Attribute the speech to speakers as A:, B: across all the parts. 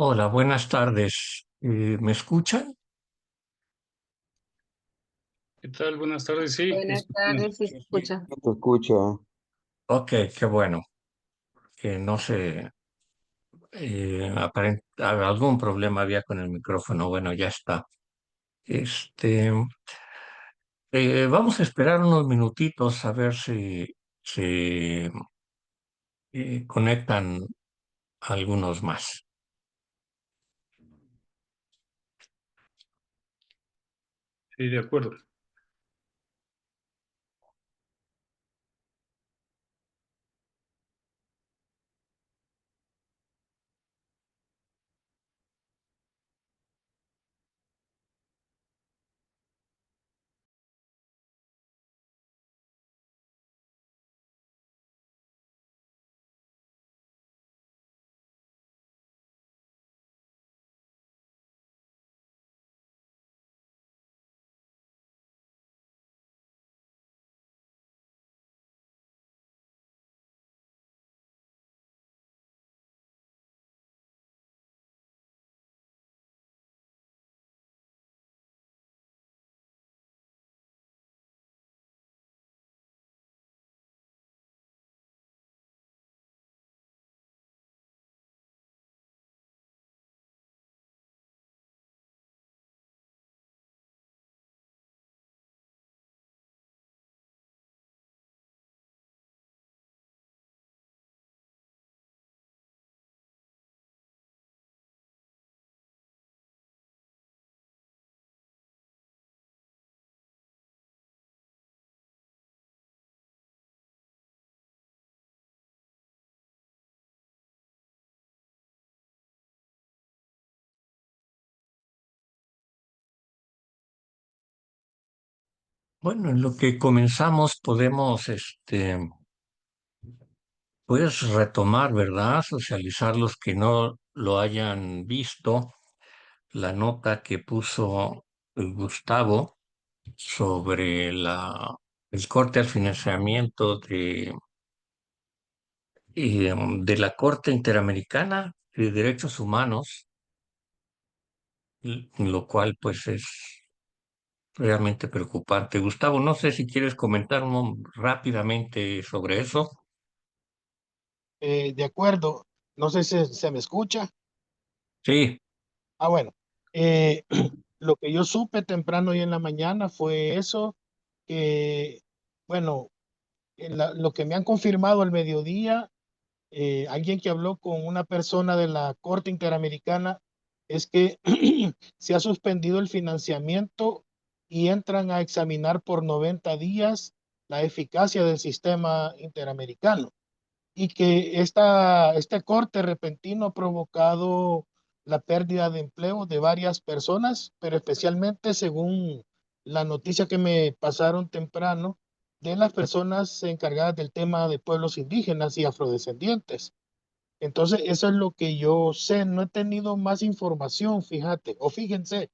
A: Hola, buenas tardes. ¿Me escuchan?
B: ¿Qué tal? Buenas tardes. Sí,
C: Buenas tardes, si se
A: Sí, sí.
C: escucha.
D: No te escucho.
A: Ok, qué bueno. Que no sé, algún problema había con el micrófono. Bueno, ya está. Este, Vamos a esperar unos minutitos a ver si se conectan algunos más.
B: sí, de acuerdo.
A: Bueno, en lo que comenzamos podemos, pues retomar, ¿verdad? Socializar los que no lo hayan visto. La nota que puso Gustavo sobre el corte al financiamiento de la Corte Interamericana de Derechos Humanos, lo cual pues es realmente preocupante. Gustavo, no sé si quieres comentar rápidamente sobre eso.
D: De acuerdo, no sé si se me escucha.
A: Sí,
D: Bueno, eh, lo que yo supe temprano y en la mañana fue eso, que, bueno, lo que me han confirmado al mediodía, alguien que habló con una persona de la Corte Interamericana, es que se ha suspendido el financiamiento y entran a examinar por 90 días la eficacia del sistema interamericano. Y que este corte repentino ha provocado la pérdida de empleo de varias personas, pero especialmente según la noticia que me pasaron temprano, de las personas encargadas del tema de pueblos indígenas y afrodescendientes. Entonces, eso es lo que yo sé, no he tenido más información, fíjate, o fíjense.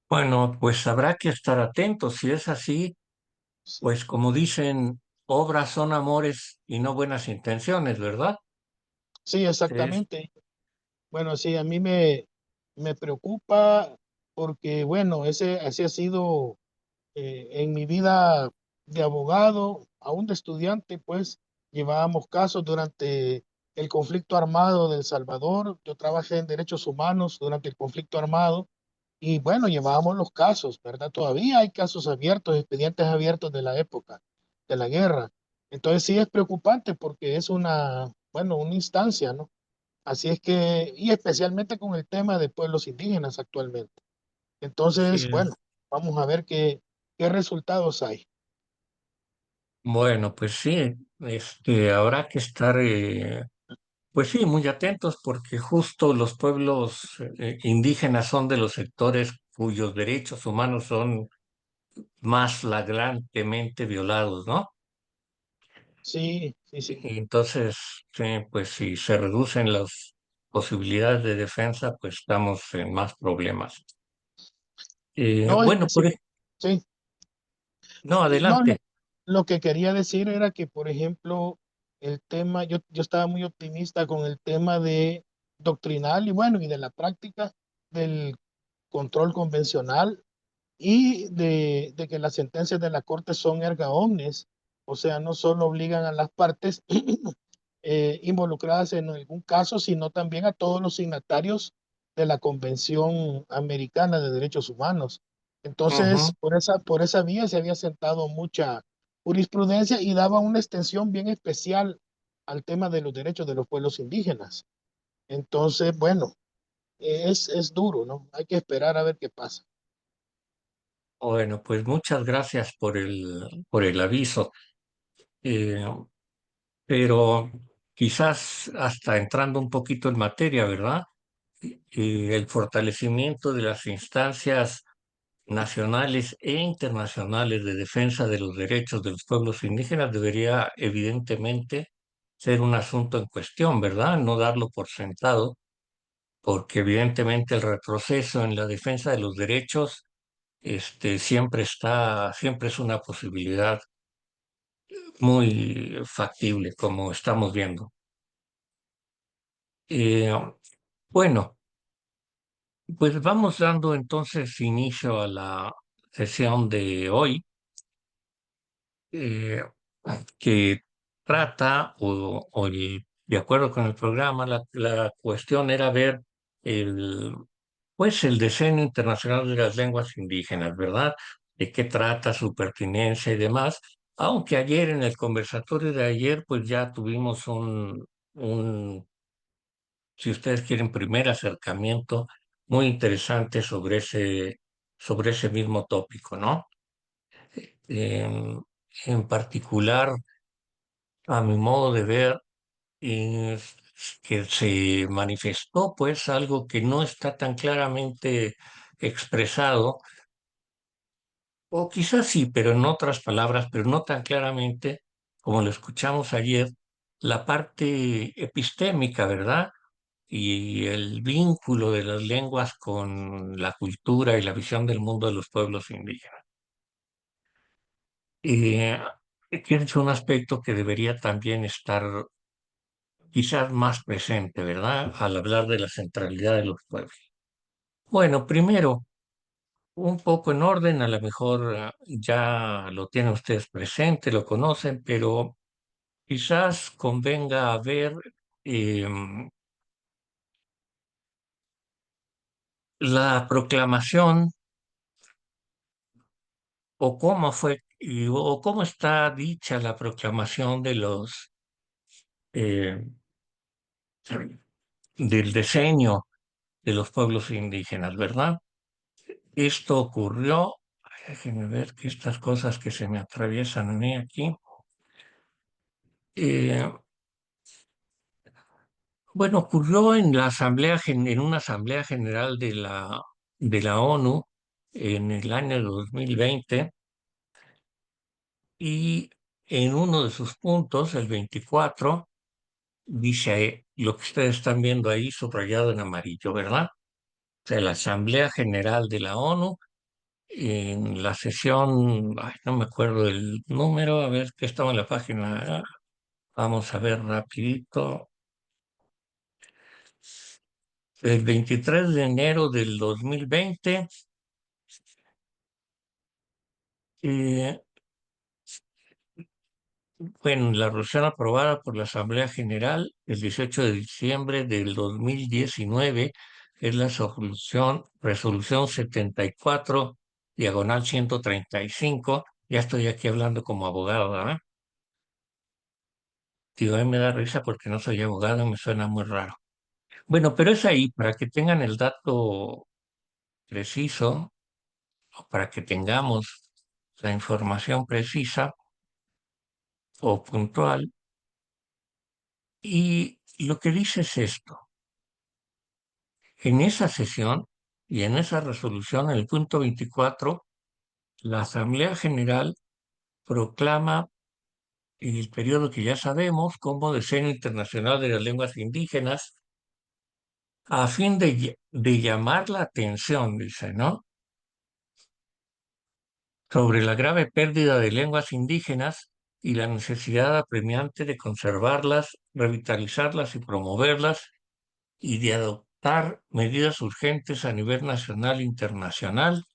A: bueno, pues habrá que estar atentos. Si es así,
D: Sí,
A: pues como dicen, obras son amores y no buenas intenciones, ¿verdad?
D: sí,
A: Es,
D: exactamente. Bueno, sí, a mí me preocupa porque, bueno, ese ha sido en mi vida de abogado, aún de estudiante, pues llevábamos casos durante el conflicto armado de El Salvador. Yo trabajé en derechos humanos durante el conflicto armado y bueno, llevábamos los casos, ¿verdad? Todavía hay casos abiertos, expedientes abiertos de la época de la guerra. Entonces sí es preocupante porque es bueno, una instancia, ¿no? Así es que, y especialmente con el tema de pueblos indígenas actualmente.
A: así
D: Entonces, bueno,
A: es.
D: vamos a ver qué resultados hay.
A: Bueno, pues sí, habrá que estar, pues sí, muy atentos porque justo los pueblos indígenas son de los sectores cuyos derechos humanos son más flagrantemente violados, ¿no?
D: Sí, sí, sí.
A: Y entonces, sí, pues si se reducen las posibilidades de defensa, pues estamos en más problemas.
D: No,
A: Bueno,
D: sí.
A: no,
D: No,
A: adelante.
D: lo que quería decir era que, por ejemplo, el tema, yo estaba muy optimista con el tema de doctrinal y bueno, y de la práctica del control convencional y de que las sentencias de la Corte son erga omnes, o sea, no solo obligan a las partes involucradas en algún caso, sino también a todos los signatarios de la Convención Americana de Derechos Humanos. Entonces,
A: Ujú.
D: por esa vía se había sentado mucha jurisprudencia y daba una extensión bien especial al tema de los derechos de los pueblos indígenas. Entonces, bueno, es duro, ¿no? Hay que esperar a ver qué pasa.
A: Bueno, pues muchas gracias por el aviso. Eh, pero quizás hasta entrando un poquito en materia, ¿verdad? El fortalecimiento de las instancias nacionales e internacionales de defensa de los derechos de los pueblos indígenas debería evidentemente ser un asunto en cuestión, ¿verdad? No darlo por sentado, porque evidentemente el retroceso en la defensa de los derechos siempre es una posibilidad muy factible, como estamos viendo. Eh, bueno, pues vamos dando entonces inicio a la sesión de hoy, eh, que trata, de acuerdo con el programa, la cuestión era ver el, pues el Decenio Internacional de las Lenguas Indígenas, ¿verdad? De qué trata, su pertinencia y demás. Aunque ayer en el conversatorio de ayer, pues ya tuvimos un si ustedes quieren, primer acercamiento muy interesante sobre ese mismo tópico, ¿no? En, en particular, a mi modo de ver, es que se manifestó pues algo que no está tan claramente expresado, o quizás sí, pero en otras palabras, pero no tan claramente como lo escuchamos ayer, la parte epistémica, ¿verdad? Y el vínculo de las lenguas con la cultura y la visión del mundo de los pueblos indígenas. Eh, que es un aspecto que debería también estar quizás más presente, ¿verdad? Al hablar de la centralidad de los pueblos. Bueno, primero, un poco en orden, a lo mejor ya lo tienen ustedes presente, lo conocen, pero quizás convenga ver em, la proclamación o cómo fue o cómo está dicha la proclamación de eh, del diseño de los pueblos indígenas, ¿verdad? Esto ocurrió, ay, déjenme ver que estas cosas que se me atraviesan a mí aquí. eh, bueno, ocurrió en la en una asamblea general de la ONU en el año 2020 y en uno de sus puntos, el 24, dice lo que ustedes están viendo ahí subrayado en amarillo, ¿verdad? O sea, la Asamblea General de la ONU, en la sesión, ay, no me acuerdo el número, a ver qué estaba en la página, vamos a ver rapidito. El 23 de enero del 2020, eh, bueno, la resolución aprobada por la Asamblea General el 18 de diciembre del 2019 es la resolución 74, diagonal 135. Ya estoy aquí hablando como abogado, ¿verdad? Digo, a mí me da risa porque no soy abogado, me suena muy raro. Bueno, pero es ahí para que tengan el dato preciso, o para que tengamos la información precisa o puntual. Y lo que dice es esto. En esa sesión y en esa resolución, en el punto 24, la Asamblea General proclama el periodo que ya sabemos como Decenio Internacional de las Lenguas Indígenas a fin de llamar la atención, dice, ¿no? Sobre la grave pérdida de lenguas indígenas y la necesidad apremiante de conservarlas, revitalizarlas y promoverlas y de adoptar medidas urgentes a nivel nacional e internacional,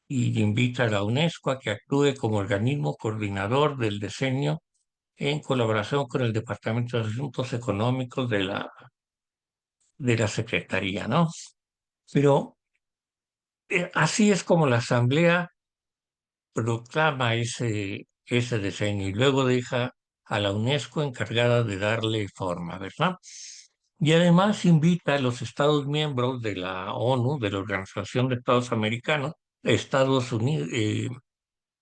A: y invita a la UNESCO a que actúe como organismo coordinador del diseño en colaboración con el Departamento de Asuntos Económicos de la Secretaría, ¿no? Pero así es como la Asamblea proclama ese diseño y luego deja a la UNESCO encargada de darle forma, ¿verdad? Y además invita a los Estados miembros de la ONU, de la Organización de Estados Americanos, Estados Unidos,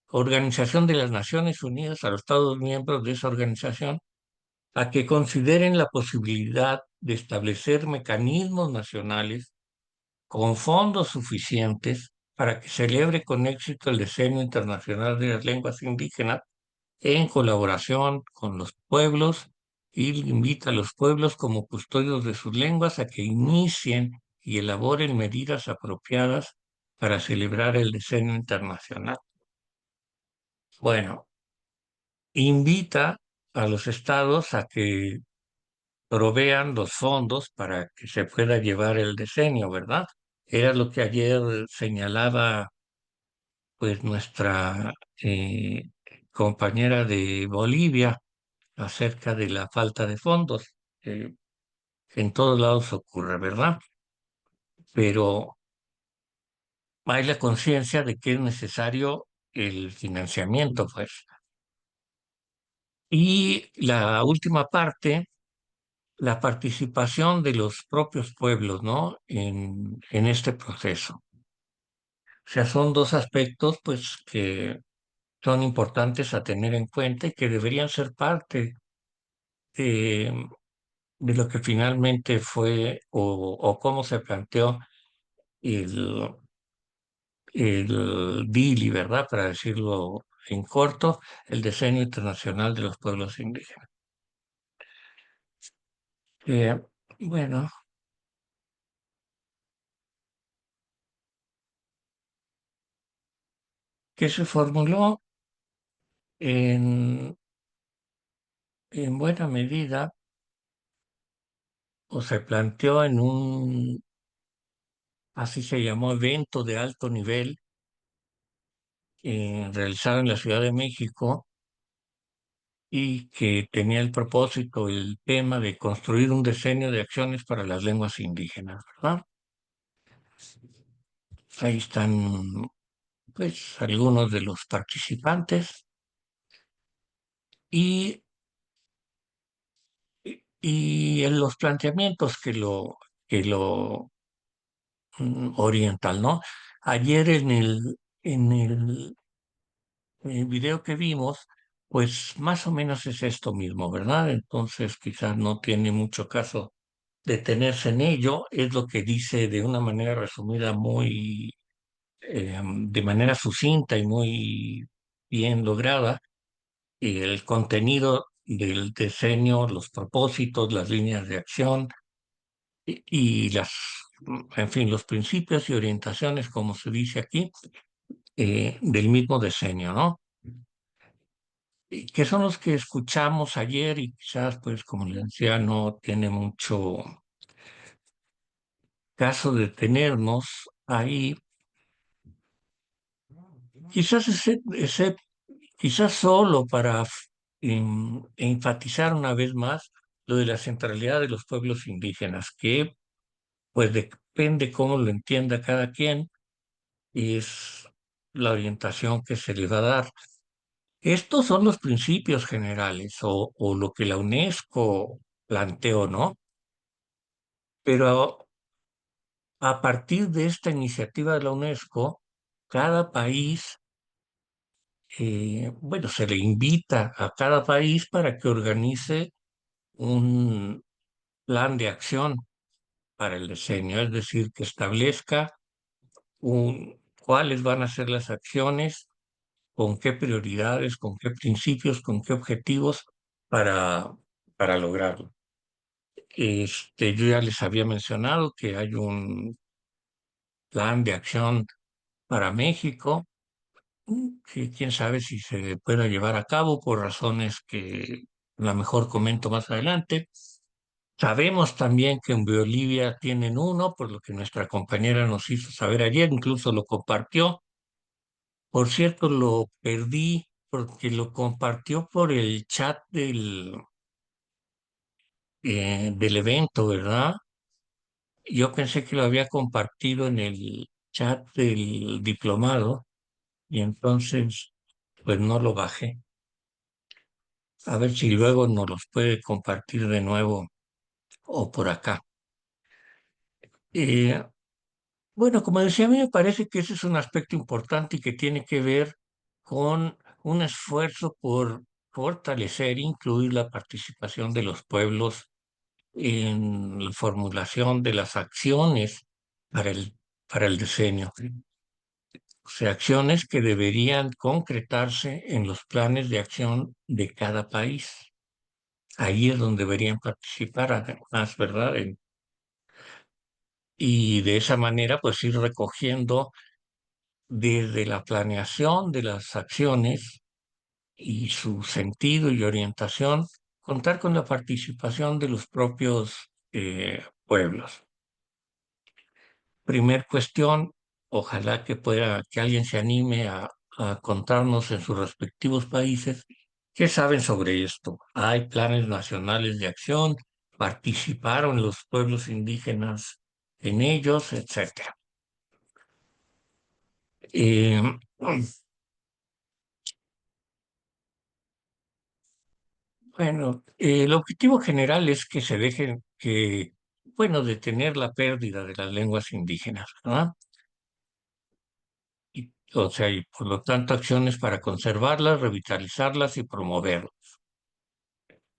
A: Organización de las Naciones Unidas, a los Estados miembros de esa organización, a que consideren la posibilidad de establecer mecanismos nacionales con fondos suficientes para que celebre con éxito el Diseño Internacional de las Lenguas Indígenas en colaboración con los pueblos, y invita a los pueblos como custodios de sus lenguas a que inicien y elaboren medidas apropiadas para celebrar el Diseño Internacional. Bueno, invita a los estados a que provean los fondos para que se pueda llevar el diseño, ¿verdad? Era lo que ayer señalaba pues nuestra compañera de Bolivia acerca de la falta de fondos. Que en todos lados ocurre, ¿verdad? Pero hay la conciencia de que es necesario el financiamiento, pues. Y la última parte, la participación de los propios pueblos, ¿no? En este proceso. O sea, son dos aspectos, pues, que son importantes a tener en cuenta y que deberían ser parte de, de lo que finalmente fue o cómo se planteó el, el DILI, ¿verdad? Para decirlo en corto, el Diseño Internacional de los Pueblos Indígenas. Eh, bueno, que se formuló en, en buena medida o se planteó en un, así se llamó, evento de alto nivel realizado en la Ciudad de México y que tenía el propósito, el tema de construir un diseño de acciones para las lenguas indígenas, ¿verdad? Ahí están, pues, algunos de los participantes y, y en los planteamientos que lo orientan, ¿no? Ayer en el video que vimos, pues más o menos es esto mismo, ¿verdad? Entonces quizás no tiene mucho caso detenerse en ello, es lo que dice de una manera resumida de manera sucinta y muy bien lograda, el contenido del diseño, los propósitos, las líneas de acción y en fin, los principios y orientaciones, como se dice aquí, del mismo diseño, ¿no? Y que son los que escuchamos ayer y quizás, pues, como le decía, no tiene mucho caso detenernos ahí. Quizás quizás solo para enfatizar una vez más lo de la centralidad de los pueblos indígenas, que pues depende cómo lo entienda cada quien y es la orientación que se le va a dar. Estos son los principios generales o lo que la UNESCO planteó, ¿no? Pero a partir de esta iniciativa de la UNESCO, cada país, bueno, se le invita a cada país para que organice un plan de acción para el diseño, es decir, que establezca cuáles van a ser las acciones, con qué prioridades, con qué principios, con qué objetivos para, para lograrlo. Yo ya les había mencionado que hay un plan de acción para México, que quién sabe si se pueda llevar a cabo por razones que a lo mejor comento más adelante. Sabemos también que en Bolivia tienen uno, por lo que nuestra compañera nos hizo saber ayer, incluso lo compartió. Por cierto, lo perdí porque lo compartió por el chat del evento, ¿verdad? Yo pensé que lo había compartido en el chat del diplomado y entonces pues no lo bajé. A ver si luego nos los puede compartir de nuevo o por acá. Eh, bueno, como decía, a mí me parece que ese es un aspecto importante y que tiene que ver con un esfuerzo por fortalecer, incluir la participación de los pueblos en la formulación de las acciones para para el diseño. O sea, acciones que deberían concretarse en los planes de acción de cada país. Ahí es donde deberían participar, además, ¿verdad? Y de esa manera, pues ir recogiendo desde la planeación de las acciones y su sentido y orientación, contar con la participación de los propios pueblos. Primer cuestión, ojalá que alguien se anime a contarnos en sus respectivos países qué saben sobre esto. ¿Hay planes nacionales de acción? ¿Participaron los pueblos indígenas en ellos, etcétera? Eh, bueno, el objetivo general es que se dejen bueno, detener la pérdida de las lenguas indígenas, ¿no? O sea, y por lo tanto acciones para conservarlas, revitalizarlas y promoverlas.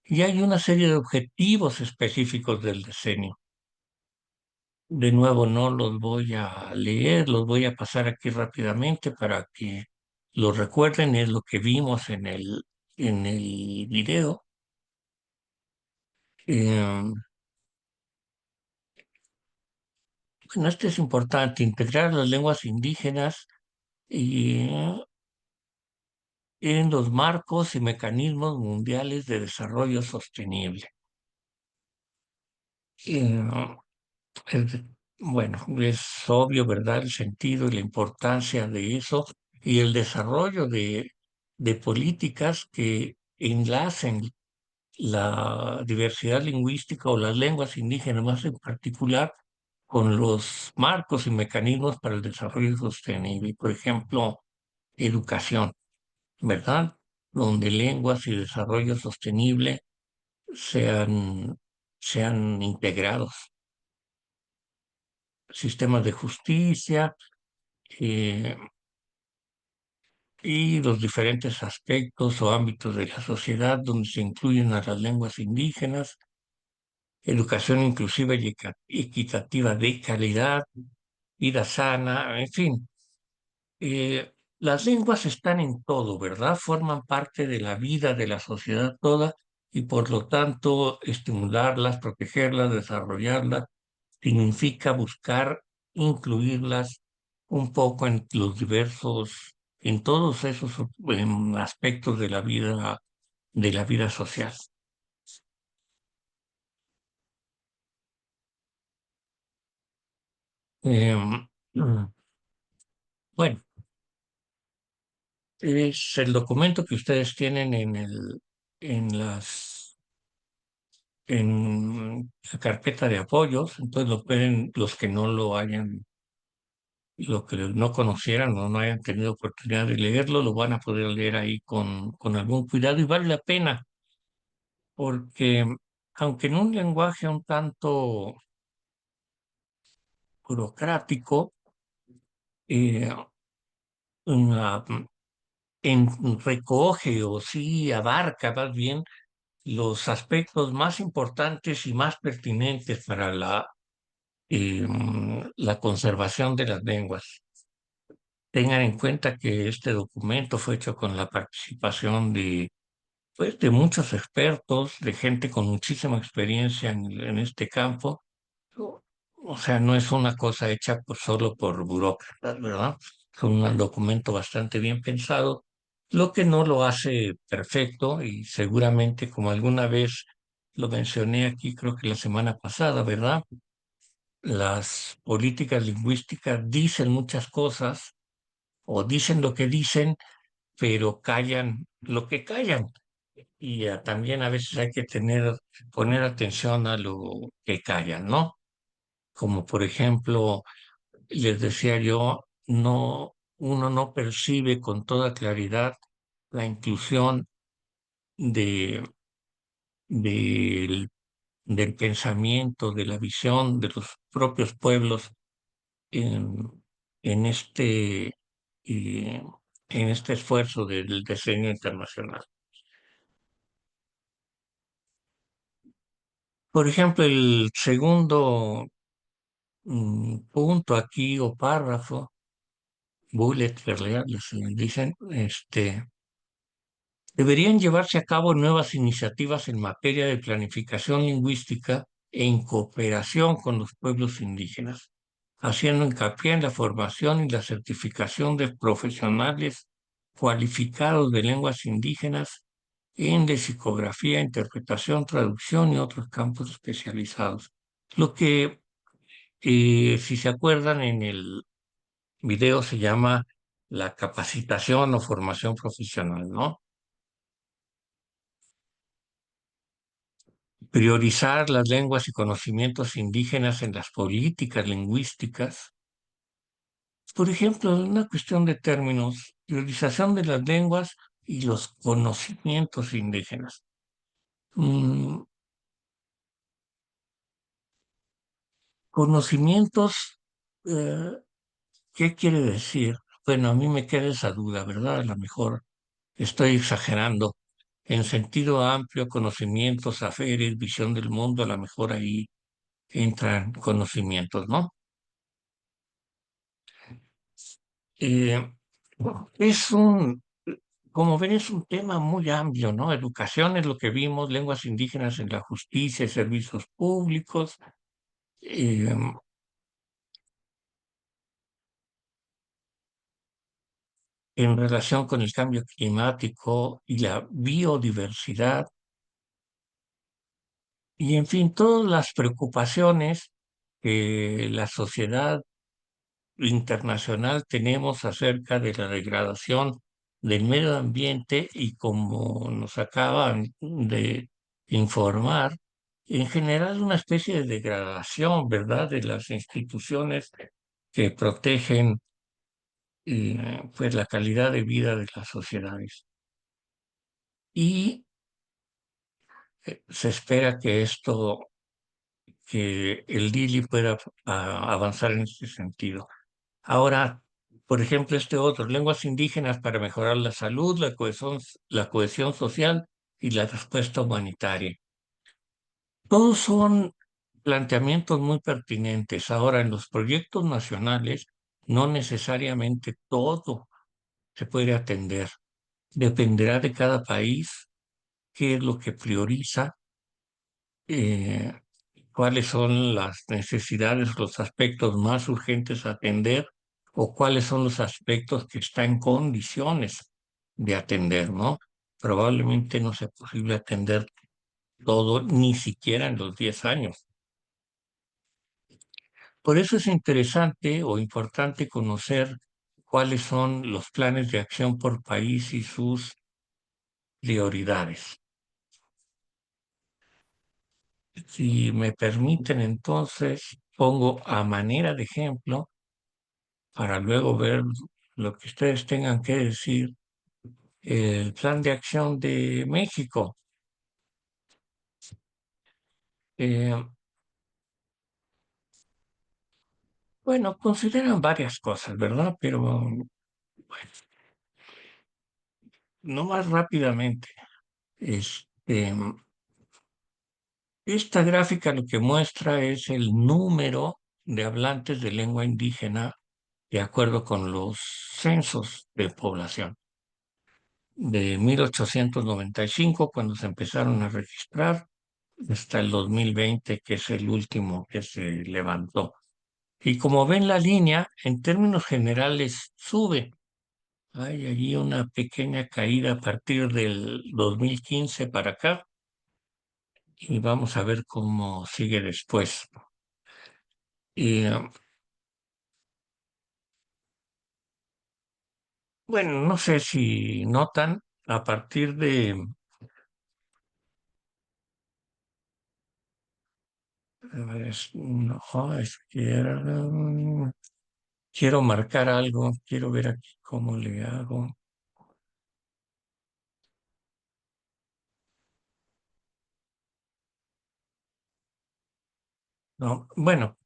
A: Y hay una serie de objetivos específicos del diseño. De nuevo, no los voy a leer, los voy a pasar aquí rápidamente para que lo recuerden, es lo que vimos en el video. Eh, bueno, este es importante, integrar las lenguas indígenas y, en los marcos y mecanismos mundiales de desarrollo sostenible. Eh, Es- Bueno, es obvio, ¿verdad? El sentido y la importancia de eso y el desarrollo de políticas que enlacen la diversidad lingüística o las lenguas indígenas más en particular con los marcos y mecanismos para el desarrollo sostenible. Por ejemplo, educación, ¿verdad? Donde lenguas y desarrollo sostenible sean, sean integrados. Sistemas de justicia, eh, y los diferentes aspectos o ámbitos de la sociedad donde se incluyen a las lenguas indígenas, educación inclusiva y equitativa de calidad, vida sana, en fin. Las lenguas están en todo, ¿verdad? Forman parte de la vida de la sociedad toda y por lo tanto estimularlas, protegerlas, desarrollarlas significa buscar incluirlas un poco en los diversos, en todos esos aspectos de la vida social. Em, mm, bueno, es el documento que ustedes tienen en en la carpeta de apoyos, entonces lo pueden, los que no lo hayan, lo que no conocieran o no hayan tenido oportunidad de leerlo, lo van a poder leer ahí con algún cuidado y vale la pena porque aunque en un lenguaje un tanto burocrático, eh, una- recoge o sí abarca más bien los aspectos más importantes y más pertinentes para la conservación de las lenguas. Tengan en cuenta que este documento fue hecho con la participación pues, de muchos expertos, de gente con muchísima experiencia en este campo. O o sea, no es una cosa hecha solo por burócratas, ¿verdad? Es un documento bastante bien pensado, lo que no lo hace perfecto y seguramente como alguna vez lo mencioné aquí creo que la semana pasada, ¿verdad? Las políticas lingüísticas dicen muchas cosas o dicen lo que dicen, pero callan lo que callan. Y también a veces hay que poner atención a lo que callan, ¿no? Como por ejemplo, les decía yo, uno no percibe con toda claridad la inclusión de, del del pensamiento, de la visión de los propios pueblos en, en este, eh, en este esfuerzo del diseño internacional. Por ejemplo, el segundo punto aquí o párrafo, bullet, ¿verdad? Les dicen, deberían llevarse a cabo nuevas iniciativas en materia de planificación lingüística en cooperación con los pueblos indígenas, haciendo hincapié en la formación y la certificación de profesionales cualificados de lenguas indígenas en lexicografía, interpretación, traducción y otros campos especializados. Lo que, si se acuerdan, en el video se llama la capacitación o formación profesional, ¿no? Priorizar las lenguas y conocimientos indígenas en las políticas lingüísticas. Por ejemplo, una cuestión de términos, priorización de las lenguas y los conocimientos indígenas. Mm, conocimientos, eh, ¿qué quiere decir? Bueno, a mí me queda esa duda, ¿verdad? A lo mejor estoy exagerando. En sentido amplio, conocimientos, saberes, visión del mundo, a lo mejor ahí entran conocimientos, ¿no? Eh, es un, como ven, es un tema muy amplio, ¿no? Educación es lo que vimos, lenguas indígenas en la justicia y servicios públicos, eh, en relación con el cambio climático y la biodiversidad, y en fin, todas las preocupaciones que la sociedad internacional tenemos acerca de la degradación del medio ambiente y como nos acaban de informar, en general una especie de degradación, ¿verdad?, de las instituciones que protegen pues la calidad de vida de las sociedades. Y se espera que que el Dili pueda avanzar en este sentido. Ahora, por ejemplo, este otro, lenguas indígenas para mejorar la salud, la cohesión social y la respuesta humanitaria. Todos son planteamientos muy pertinentes. Ahora, en los proyectos nacionales, no necesariamente todo se puede atender. Dependerá de cada país qué es lo que prioriza, eh, cuáles son las necesidades, los aspectos más urgentes a atender o cuáles son los aspectos que está en condiciones de atender, ¿no? Probablemente no sea posible atender todo, ni siquiera en los 10 años. Por eso es interesante o importante conocer cuáles son los planes de acción por país y sus prioridades. Si me permiten, entonces pongo a manera de ejemplo para luego ver lo que ustedes tengan que decir, el plan de acción de México. Eh, bueno, consideran varias cosas, ¿verdad? Pero bueno, no más rápidamente. Este, esta gráfica lo que muestra es el número de hablantes de lengua indígena de acuerdo con los censos de población. De 1895, cuando se empezaron a registrar, hasta el 2020, que es el último que se levantó. Y como ven la línea, en términos generales sube. Hay allí una pequeña caída a partir del 2015 para acá, y vamos a ver cómo sigue después. Y bueno, no sé si notan, a partir de, a ver, no, quiero marcar algo, quiero ver aquí cómo le hago. No, bueno,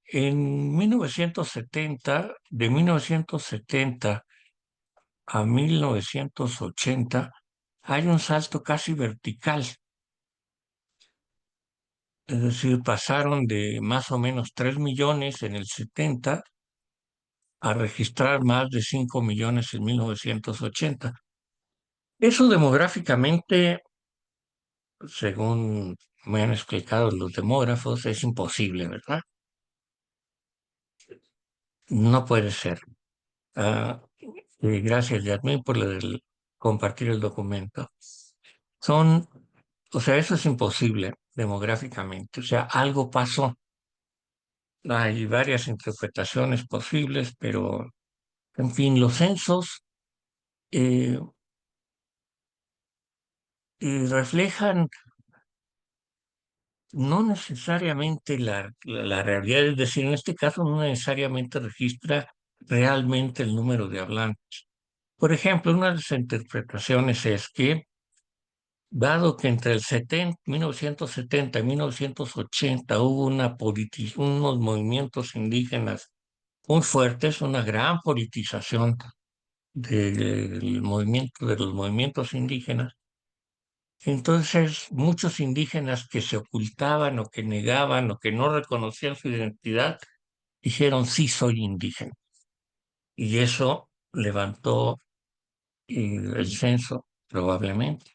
A: en 1970, de 1970 a 1980, hay un salto casi vertical. Es decir, pasaron de más o menos 3 millones en el 70 a registrar más de 5 millones en 1980. Eso demográficamente, según me han explicado los demógrafos, es imposible, ¿verdad? No puede ser. Ah, y gracias, Yasmín, por compartir el documento. Son, o sea, eso es imposible demográficamente. O sea, algo pasó. Hay varias interpretaciones posibles, pero, en fin, los censos eh, reflejan no necesariamente la realidad, es decir, en este caso no necesariamente registra realmente el número de hablantes. Por ejemplo, una de las interpretaciones es que, dado que entre el 1970 y 1980 hubo unos movimientos indígenas muy fuertes, una gran politización de los movimientos indígenas, entonces muchos indígenas que se ocultaban o que negaban o que no reconocían su identidad dijeron sí soy indígena. Y eso levantó el censo, probablemente.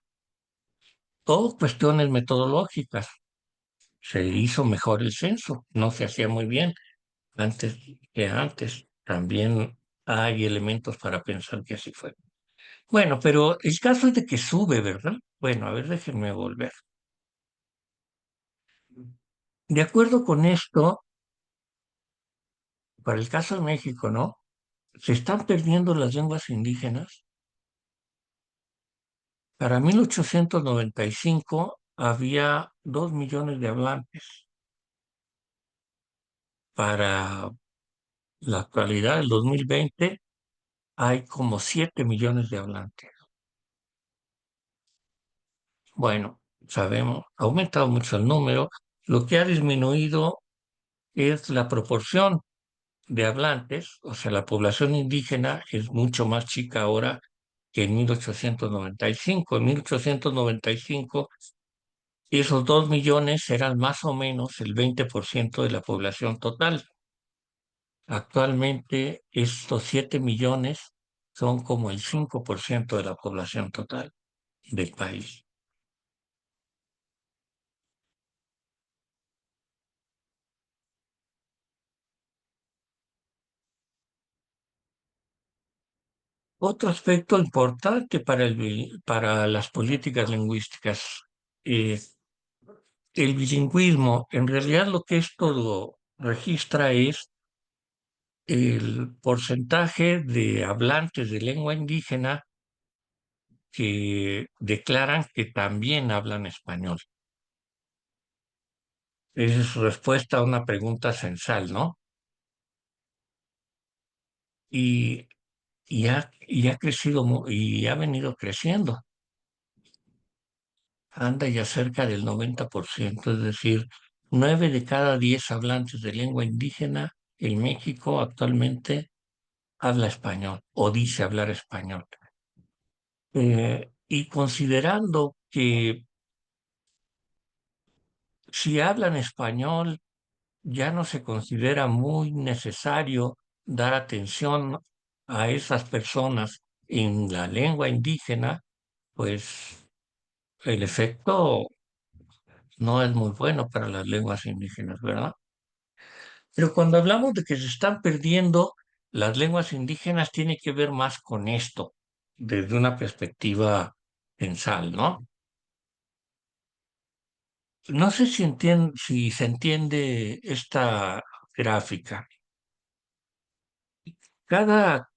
A: Todo cuestiones metodológicas. Se hizo mejor el censo, no se hacía muy bien antes que antes. También hay elementos para pensar que así fue. Bueno, pero el caso es de que sube, ¿verdad? Bueno, a ver, déjenme volver. De acuerdo con esto, para el caso de México, ¿no? Se están perdiendo las lenguas indígenas. Para 1895 había 2 millones de hablantes. Para la actualidad, el 2020, hay como 7 millones de hablantes. Bueno, sabemos, ha aumentado mucho el número. Lo que ha disminuido es la proporción de hablantes, o sea, la población indígena es mucho más chica ahora que en 1895. En 1895, esos 2 millones eran más o menos el 20% de la población total. Actualmente, estos 7 millones son como el 5% de la población total del país. Otro aspecto importante para las políticas lingüísticas, eh, el bilingüismo. En realidad lo que esto registra es el porcentaje de hablantes de lengua indígena que declaran que también hablan español. Esa es su respuesta a una pregunta censal, ¿no? Y, y ha crecido y ha venido creciendo. Anda ya cerca del 90%, es decir, 9 de cada 10 hablantes de lengua indígena en México actualmente habla español o dice hablar español. Y considerando que si hablan español ya no se considera muy necesario dar atención a esas personas en la lengua indígena, pues el efecto no es muy bueno para las lenguas indígenas, ¿verdad? Pero cuando hablamos de que se están perdiendo las lenguas indígenas, tiene que ver más con esto, desde una perspectiva censal, ¿no? no sé si se entiende esta gráfica. Cada,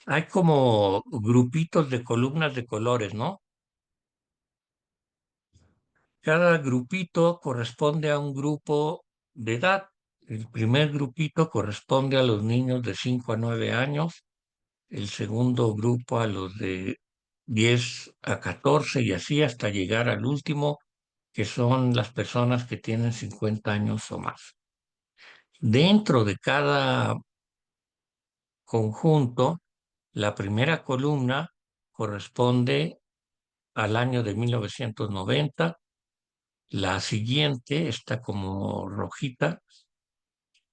A: hay como grupitos de columnas de colores, ¿no? Cada grupito corresponde a un grupo de edad. El primer grupito corresponde a los niños de 5 a 9 años, el segundo grupo a los de 10 a 14 y así hasta llegar al último, que son las personas que tienen 50 años o más. Dentro de cada conjunto, la primera columna corresponde al año de 1990, la siguiente está como rojita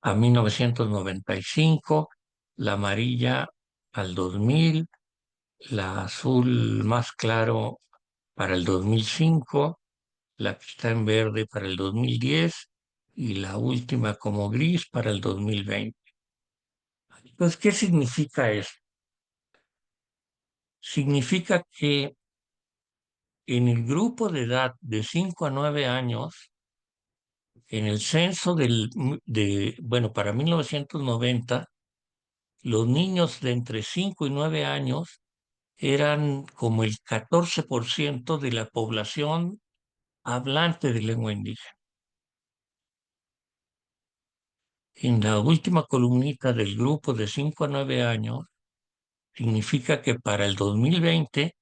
A: a 1995, la amarilla al 2000, la azul más claro para el 2005, la que está en verde para el 2010 y la última como gris para el 2020. Entonces, ¿qué significa eso? Significa que en el grupo de edad de 5 a 9 años, en el censo bueno, para 1990, los niños de entre 5 y 9 años eran como el 14% de la población hablante de lengua indígena. En la última columnita del grupo de 5 a 9 años, significa que para el 2020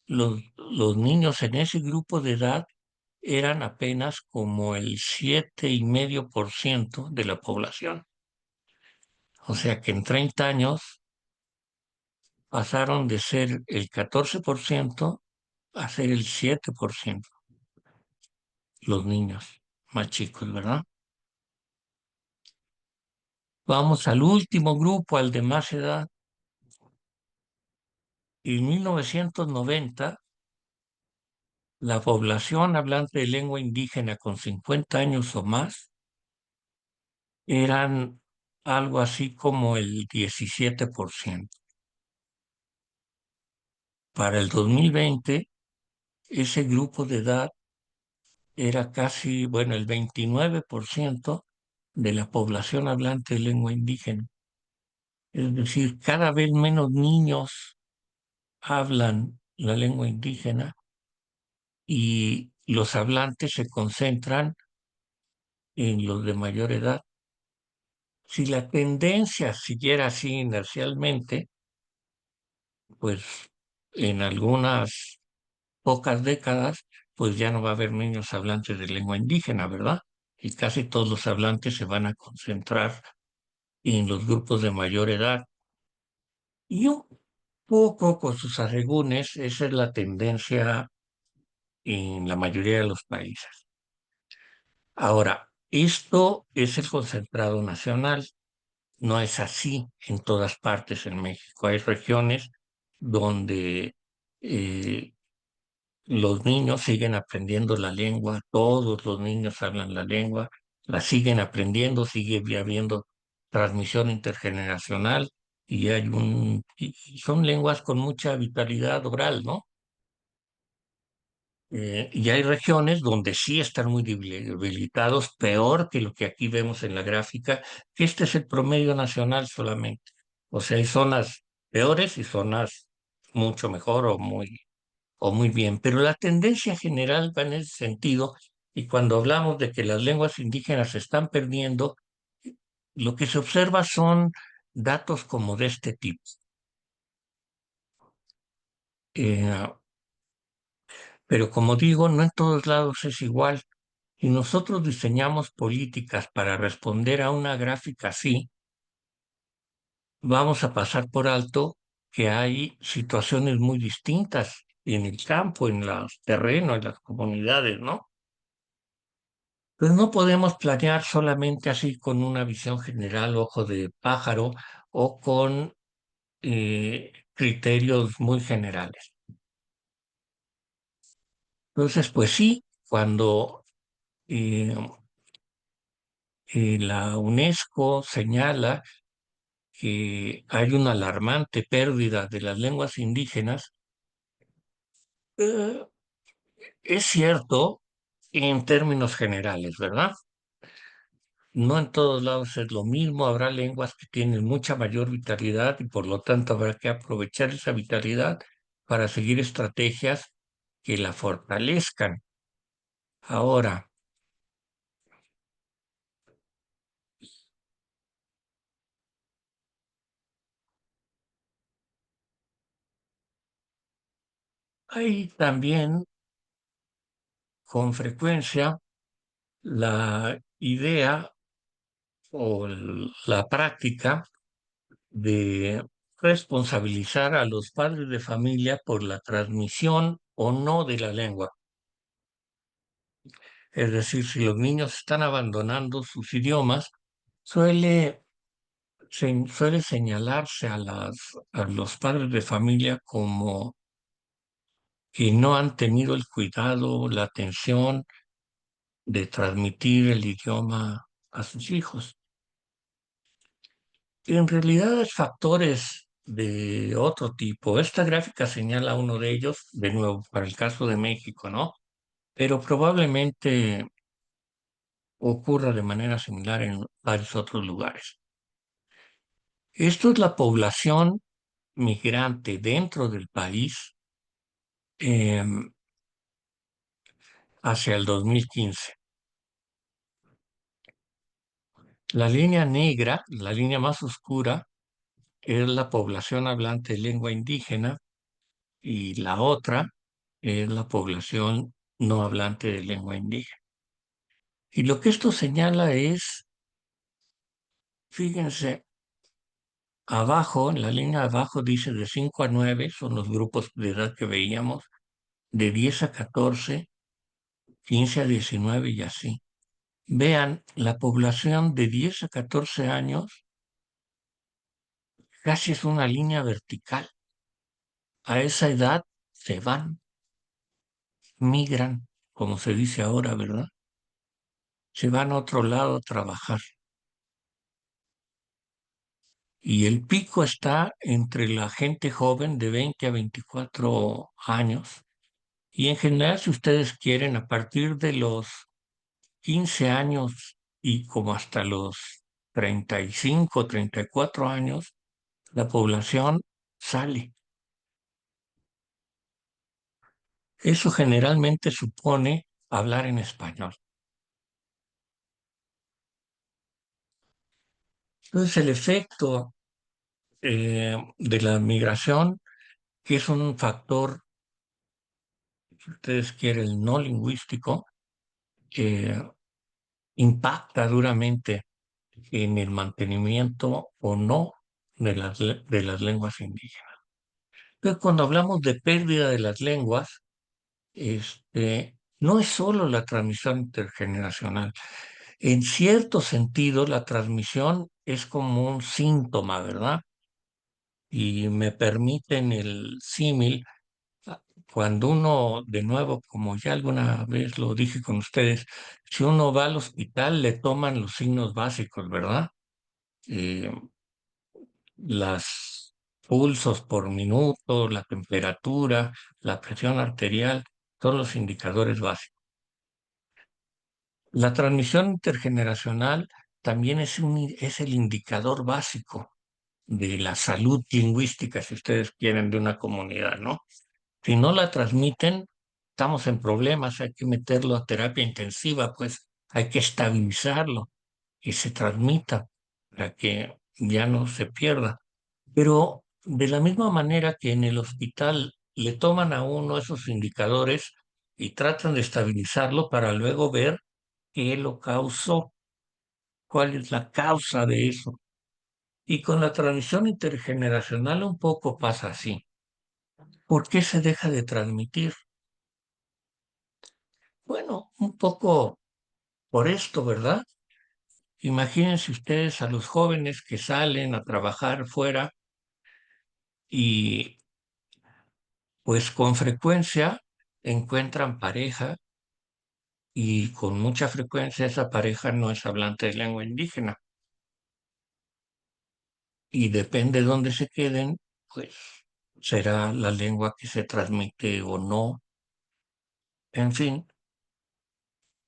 A: los niños en ese grupo de edad eran apenas como el 7,5% de la población. O sea que en 30 años pasaron de ser el 14% a ser el 7%, los niños más chicos, ¿verdad? Vamos al último grupo, al de más edad. En 1990, la población hablante de lengua indígena con 50 años o más eran algo así como el 17%. Para el 2020, ese grupo de edad era casi, bueno, el 29% de la población hablante de lengua indígena. Es decir, cada vez menos niños hablan la lengua indígena y los hablantes se concentran en los de mayor edad. Si la tendencia siguiera así inercialmente, pues en algunas pocas décadas, pues ya no va a haber niños hablantes de lengua indígena, ¿verdad? Y casi todos los hablantes se van a concentrar en los grupos de mayor edad. Y un poco con sus asegúnes, esa es la tendencia en la mayoría de los países. Ahora, esto es el concentrado nacional. No es así en todas partes en México. Hay regiones donde eh, los niños siguen aprendiendo la lengua, todos los niños hablan la lengua, la siguen aprendiendo, sigue habiendo transmisión intergeneracional y son lenguas con mucha vitalidad oral, ¿no? Y hay regiones donde sí están muy debilitados, peor que lo que aquí vemos en la gráfica, que este es el promedio nacional solamente. O sea, hay zonas peores y zonas mucho mejor o muy bien, pero la tendencia general va en ese sentido, y cuando hablamos de que las lenguas indígenas se están perdiendo, lo que se observa son datos como de este tipo. Eh, pero como digo, no en todos lados es igual. Y nosotros diseñamos políticas para responder a una gráfica así, vamos a pasar por alto que hay situaciones muy distintas en el campo, en los terrenos, en las comunidades, ¿no? Pues no podemos planear solamente así con una visión general, ojo de pájaro, o con criterios muy generales. Entonces, pues sí, cuando eh, la UNESCO señala que hay una alarmante pérdida de las lenguas indígenas, eh, es cierto, en términos generales, ¿verdad? No en todos lados es lo mismo, habrá lenguas que tienen mucha mayor vitalidad y por lo tanto habrá que aprovechar esa vitalidad para seguir estrategias que la fortalezcan. Ahora, hay también con frecuencia la idea o la práctica de responsabilizar a los padres de familia por la transmisión o no de la lengua. Es decir, si los niños están abandonando sus idiomas, suele señalarse a los padres de familia como que no han tenido el cuidado, la atención de transmitir el idioma a sus hijos. En realidad es factores de otro tipo. Esta gráfica señala uno de ellos, de nuevo, para el caso de México, ¿no? Pero probablemente ocurra de manera similar en varios otros lugares. Esto es la población migrante dentro del país hacia el 2015. La línea negra, la línea más oscura, es la población hablante de lengua indígena y la otra es la población no hablante de lengua indígena. Y lo que esto señala es, fíjense, abajo, en la línea de abajo dice de 5 a 9, son los grupos de edad que veíamos, de 10 a 14, 15 a 19 y así. Vean, la población de 10 a 14 años casi es una línea vertical. A esa edad se van, migran, como se dice ahora, ¿verdad? Se van a otro lado a trabajar. Y el pico está entre la gente joven de 20 a 24 años. Y en general, si ustedes quieren, a partir de los 15 años y como hasta los 35, 34 años, la población sale. Eso generalmente supone hablar en español. Entonces, el efecto de la migración, que es un factor, si ustedes quieren, no lingüístico, que impacta duramente en el mantenimiento o no de las lenguas indígenas. Entonces, cuando hablamos de pérdida de las lenguas, no es solo la transmisión intergeneracional. En cierto sentido, la transmisión es como un síntoma, ¿verdad? Y me permiten el símil, cuando uno, de nuevo, como ya alguna vez lo dije con ustedes, si uno va al hospital, le toman los signos básicos, ¿verdad? Eh, las pulsos por minuto, la temperatura, la presión arterial, todos los indicadores básicos. La transmisión intergeneracional también es el indicador básico de la salud lingüística, si ustedes quieren, de una comunidad, ¿no? Si no la transmiten, estamos en problemas, hay que meterlo a terapia intensiva, pues hay que estabilizarlo y se transmita para que ya no se pierda. Pero de la misma manera que en el hospital le toman a uno esos indicadores y tratan de estabilizarlo para luego ver qué lo causó, cuál es la causa de eso. Y con la transmisión intergeneracional un poco pasa así. ¿Por qué se deja de transmitir? Bueno, un poco por esto, ¿verdad? Imagínense ustedes a los jóvenes que salen a trabajar fuera y pues con frecuencia encuentran pareja y con mucha frecuencia esa pareja no es hablante de lengua indígena. Y depende de dónde se queden, pues será la lengua que se transmite o no. En fin,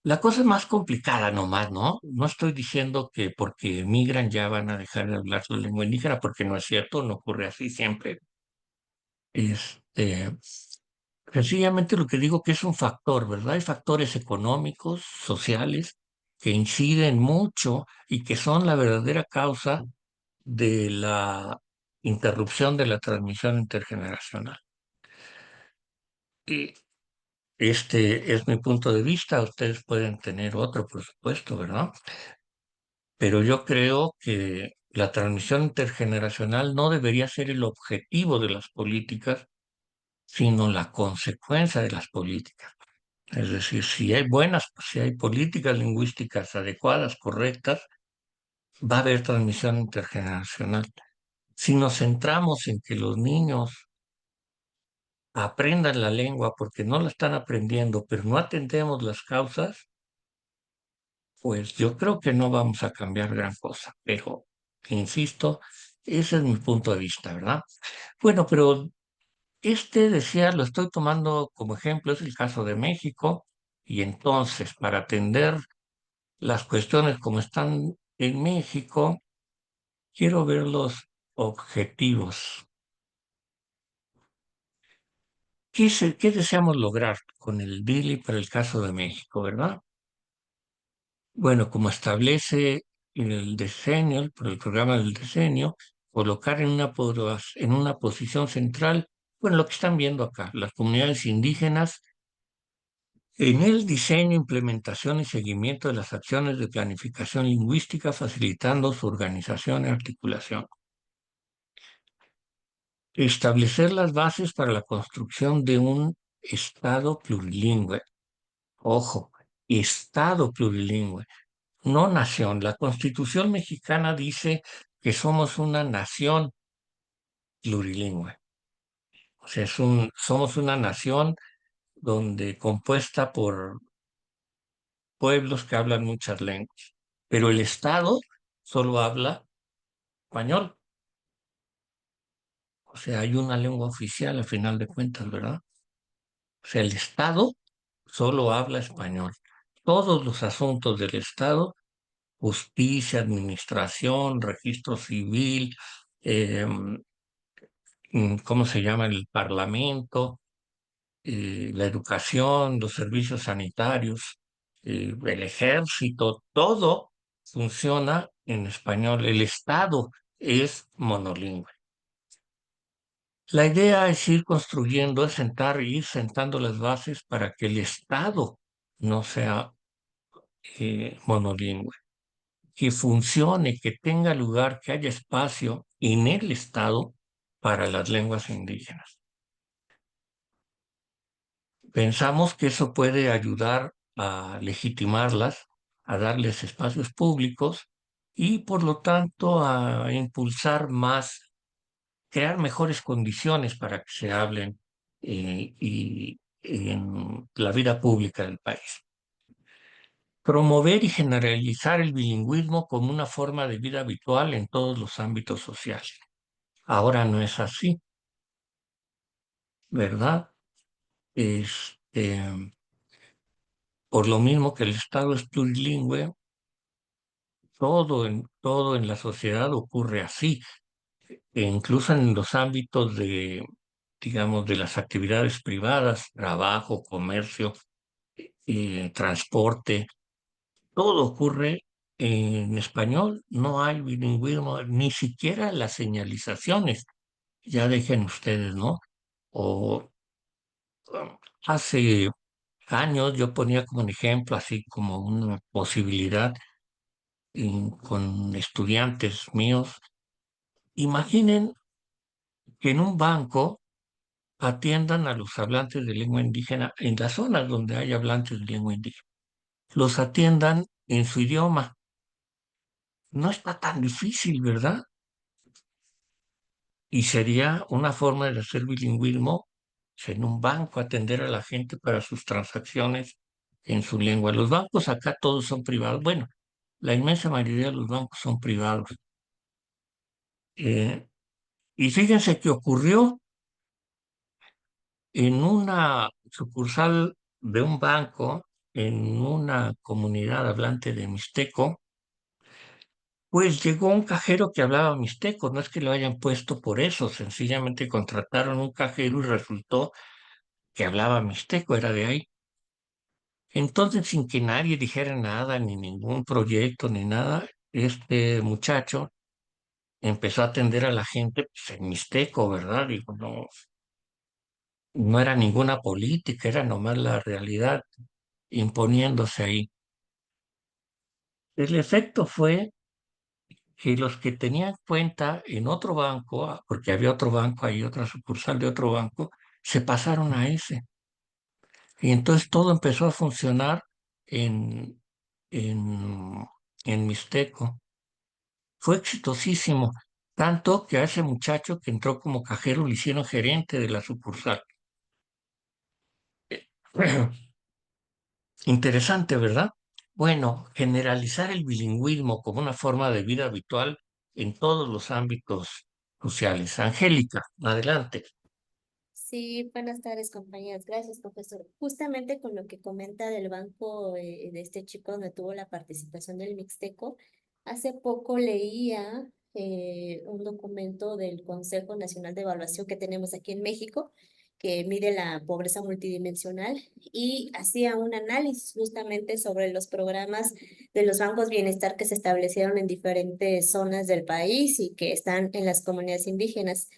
A: La cosa es más complicada nomás, ¿no? No estoy diciendo que porque emigran ya van a dejar de hablar su lengua indígena, porque no es cierto, no ocurre así siempre. Este, Sencillamente lo que digo que es un factor, ¿verdad? Hay factores económicos, sociales, que inciden mucho y que son la verdadera causa de la interrupción de la transmisión intergeneracional. Y este es mi punto de vista, ustedes pueden tener otro, por supuesto, ¿verdad? Pero yo creo que la transmisión intergeneracional no debería ser el objetivo de las políticas, sino la consecuencia de las políticas. Es decir, si hay políticas lingüísticas adecuadas, correctas, va a haber transmisión intergeneracional. Si nos centramos en que los niños aprendan la lengua porque no la están aprendiendo, pero no atendemos las causas, pues yo creo que no vamos a cambiar gran cosa. Pero, insisto, ese es mi punto de vista, ¿verdad? Bueno, pero decía, lo estoy tomando como ejemplo, es el caso de México, y entonces, para atender las cuestiones como están en México, quiero ver los objetivos. ¿Qué deseamos lograr con el DILI para el caso de México, verdad? Bueno, como establece el decenio, por el programa del decenio, colocar en una posición central, bueno, lo que están viendo acá, las comunidades indígenas, en el diseño, implementación y seguimiento de las acciones de planificación lingüística, facilitando su organización y articulación. Establecer las bases para la construcción de un Estado plurilingüe. Ojo, Estado plurilingüe, no nación. La Constitución mexicana dice que somos una nación plurilingüe. O sea, somos una nación donde compuesta por pueblos que hablan muchas lenguas. Pero el Estado solo habla español. O sea, hay una lengua oficial a final de cuentas, ¿verdad? O sea, el Estado solo habla español. Todos los asuntos del Estado, justicia, administración, registro civil, eh, ¿cómo se llama? El parlamento, la educación, los servicios sanitarios, el ejército, todo funciona en español. El Estado es monolingüe. La idea es ir construyendo, es ir sentando las bases para que el Estado no sea monolingüe, que funcione, que tenga lugar, que haya espacio en el Estado para las lenguas indígenas. Pensamos que eso puede ayudar a legitimarlas, a darles espacios públicos y, por lo tanto, a impulsar más, crear mejores condiciones para que se hablen y en la vida pública del país. Promover y generalizar el bilingüismo como una forma de vida habitual en todos los ámbitos sociales. Ahora no es así, ¿verdad? Por lo mismo que el Estado es plurilingüe, todo en la sociedad ocurre así, e incluso en los ámbitos de, digamos, de las actividades privadas, trabajo, comercio, transporte, todo ocurre en español, no hay bilingüismo, ni siquiera las señalizaciones, ya dejen ustedes, ¿no? O hace años yo ponía como un ejemplo, así como una posibilidad con estudiantes míos. Imaginen que en un banco atiendan a los hablantes de lengua indígena en las zonas donde hay hablantes de lengua indígena. Los atiendan en su idioma. No está tan difícil, ¿verdad? Y sería una forma de hacer bilingüismo en un banco, atender a la gente para sus transacciones en su lengua. Los bancos acá todos son privados. Bueno, la inmensa mayoría de los bancos son privados. Y fíjense que ocurrió en una sucursal de un banco en una comunidad hablante de mixteco, pues llegó un cajero que hablaba mixteco, no es que lo hayan puesto por eso, sencillamente contrataron un cajero y resultó que hablaba mixteco, era de ahí. Entonces, sin que nadie dijera nada, ni ningún proyecto, ni nada, este muchacho empezó a atender a la gente pues, en mixteco, ¿verdad? Digo, no, no era ninguna política, era nomás la realidad imponiéndose ahí. El efecto fue que los que tenían cuenta en otro banco, porque había otro banco ahí, otra sucursal de otro banco, se pasaron a ese. Y entonces todo empezó a funcionar en, en, en Mixteco. Fue exitosísimo, tanto que a ese muchacho que entró como cajero le hicieron gerente de la sucursal. Interesante, ¿verdad? Bueno, generalizar el bilingüismo como una forma de vida habitual en todos los ámbitos sociales. Angélica, adelante.
C: Sí, buenas tardes, compañeras. Gracias, profesor. Justamente con lo que comenta del banco de este chico donde tuvo la participación del Mixteco, hace poco leía un documento del Consejo Nacional de Evaluación que tenemos aquí en México, que mide la pobreza multidimensional y hacía un análisis justamente sobre los programas de los bancos bienestar que se establecieron en diferentes zonas del país y que están en las comunidades indígenas.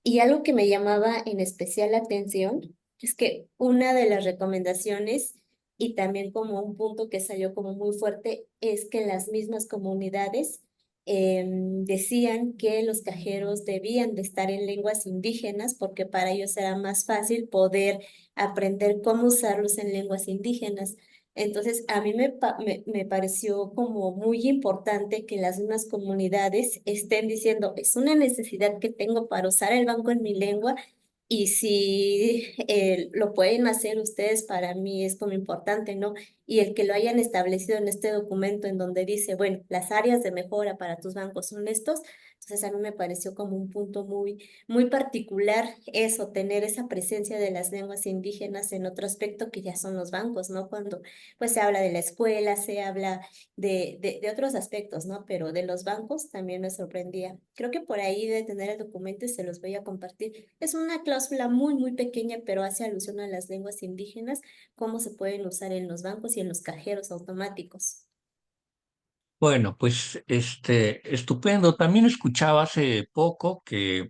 C: Y algo que me llamaba en especial la atención es que una de las recomendaciones y también como un punto que salió como muy fuerte es que las mismas comunidades decían que los cajeros debían de estar en lenguas indígenas porque para ellos era más fácil poder aprender cómo usarlos en lenguas indígenas. Entonces, a mí me pareció como muy importante que las mismas comunidades estén diciendo, es una necesidad que tengo para usar el banco en mi lengua y si lo pueden hacer ustedes, para mí es como importante, ¿no? Y el que lo hayan establecido en este documento en donde dice, bueno, las áreas de mejora para tus bancos son estos, entonces a mí me pareció como un punto muy particular eso, tener esa presencia de las lenguas indígenas en otro aspecto que ya son los bancos, ¿no? Cuando pues se habla de la escuela, se habla de otros aspectos, ¿no? Pero de los bancos también me sorprendía. Creo que por ahí de tener el documento y se los voy a compartir. Es una cláusula muy pequeña, pero hace alusión a las lenguas indígenas, cómo se pueden usar en los bancos y en los cajeros automáticos.
A: Bueno, pues estupendo. También escuchaba hace poco que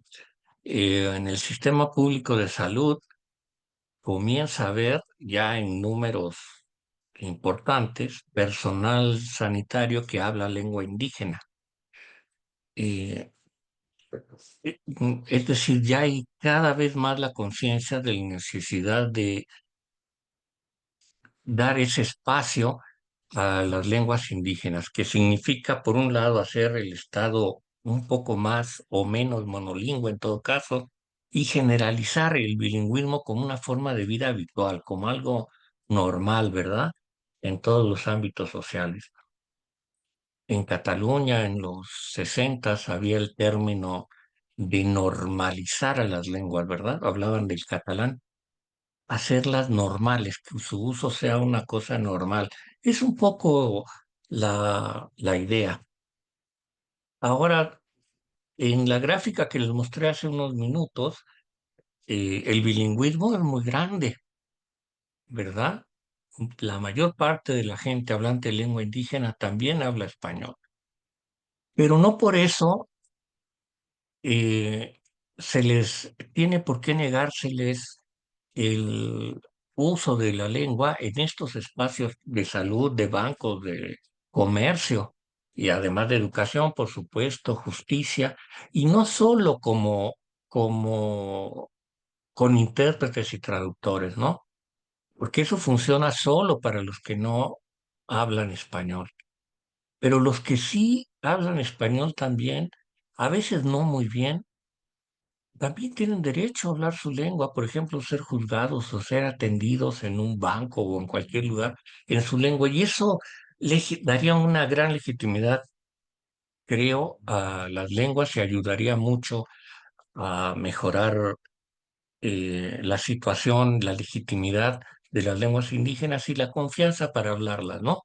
A: en el sistema público de salud comienza a haber ya en números importantes personal sanitario que habla lengua indígena. Eh, es decir, ya hay cada vez más la conciencia de la necesidad de dar ese espacio a las lenguas indígenas, que significa, por un lado, hacer el Estado un poco más o menos monolingüe en todo caso, y generalizar el bilingüismo como una forma de vida habitual, como algo normal, ¿verdad? En todos los ámbitos sociales. En Cataluña, en los 60, había el término de normalizar a las lenguas, ¿verdad? Hablaban del catalán, hacerlas normales, que su uso sea una cosa normal. Es un poco la idea. Ahora, en la gráfica que les mostré hace unos minutos, el bilingüismo es muy grande, ¿verdad? La mayor parte de la gente hablante de lengua indígena también habla español, pero no por eso se les tiene por qué negárseles el uso de la lengua en estos espacios de salud, de bancos, de comercio y además de educación, por supuesto, justicia, y no solo como con intérpretes y traductores, ¿no? Porque eso funciona solo para los que no hablan español. Pero los que sí hablan español también, a veces no muy bien, también tienen derecho a hablar su lengua, por ejemplo, ser juzgados o ser atendidos en un banco o en cualquier lugar en su lengua. Y eso daría una gran legitimidad, creo, a las lenguas y ayudaría mucho a mejorar la situación, la legitimidad de las lenguas indígenas y la confianza para hablarlas, ¿no?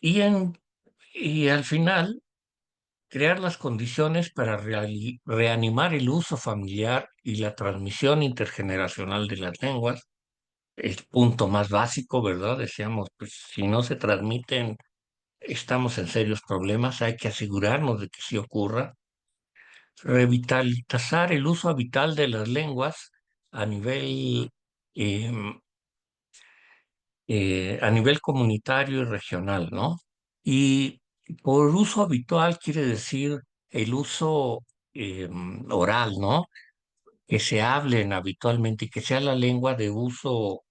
A: Y, y al final, crear las condiciones para reanimar el uso familiar y la transmisión intergeneracional de las lenguas, el punto más básico, ¿verdad? Decíamos, pues si no se transmiten, estamos en serios problemas, hay que asegurarnos de que sí ocurra. Revitalizar el uso habitual de las lenguas a nivel, em, a nivel comunitario y regional, ¿no? Y por uso habitual quiere decir el uso oral, ¿no? Que se hablen habitualmente y que sea la lengua de uso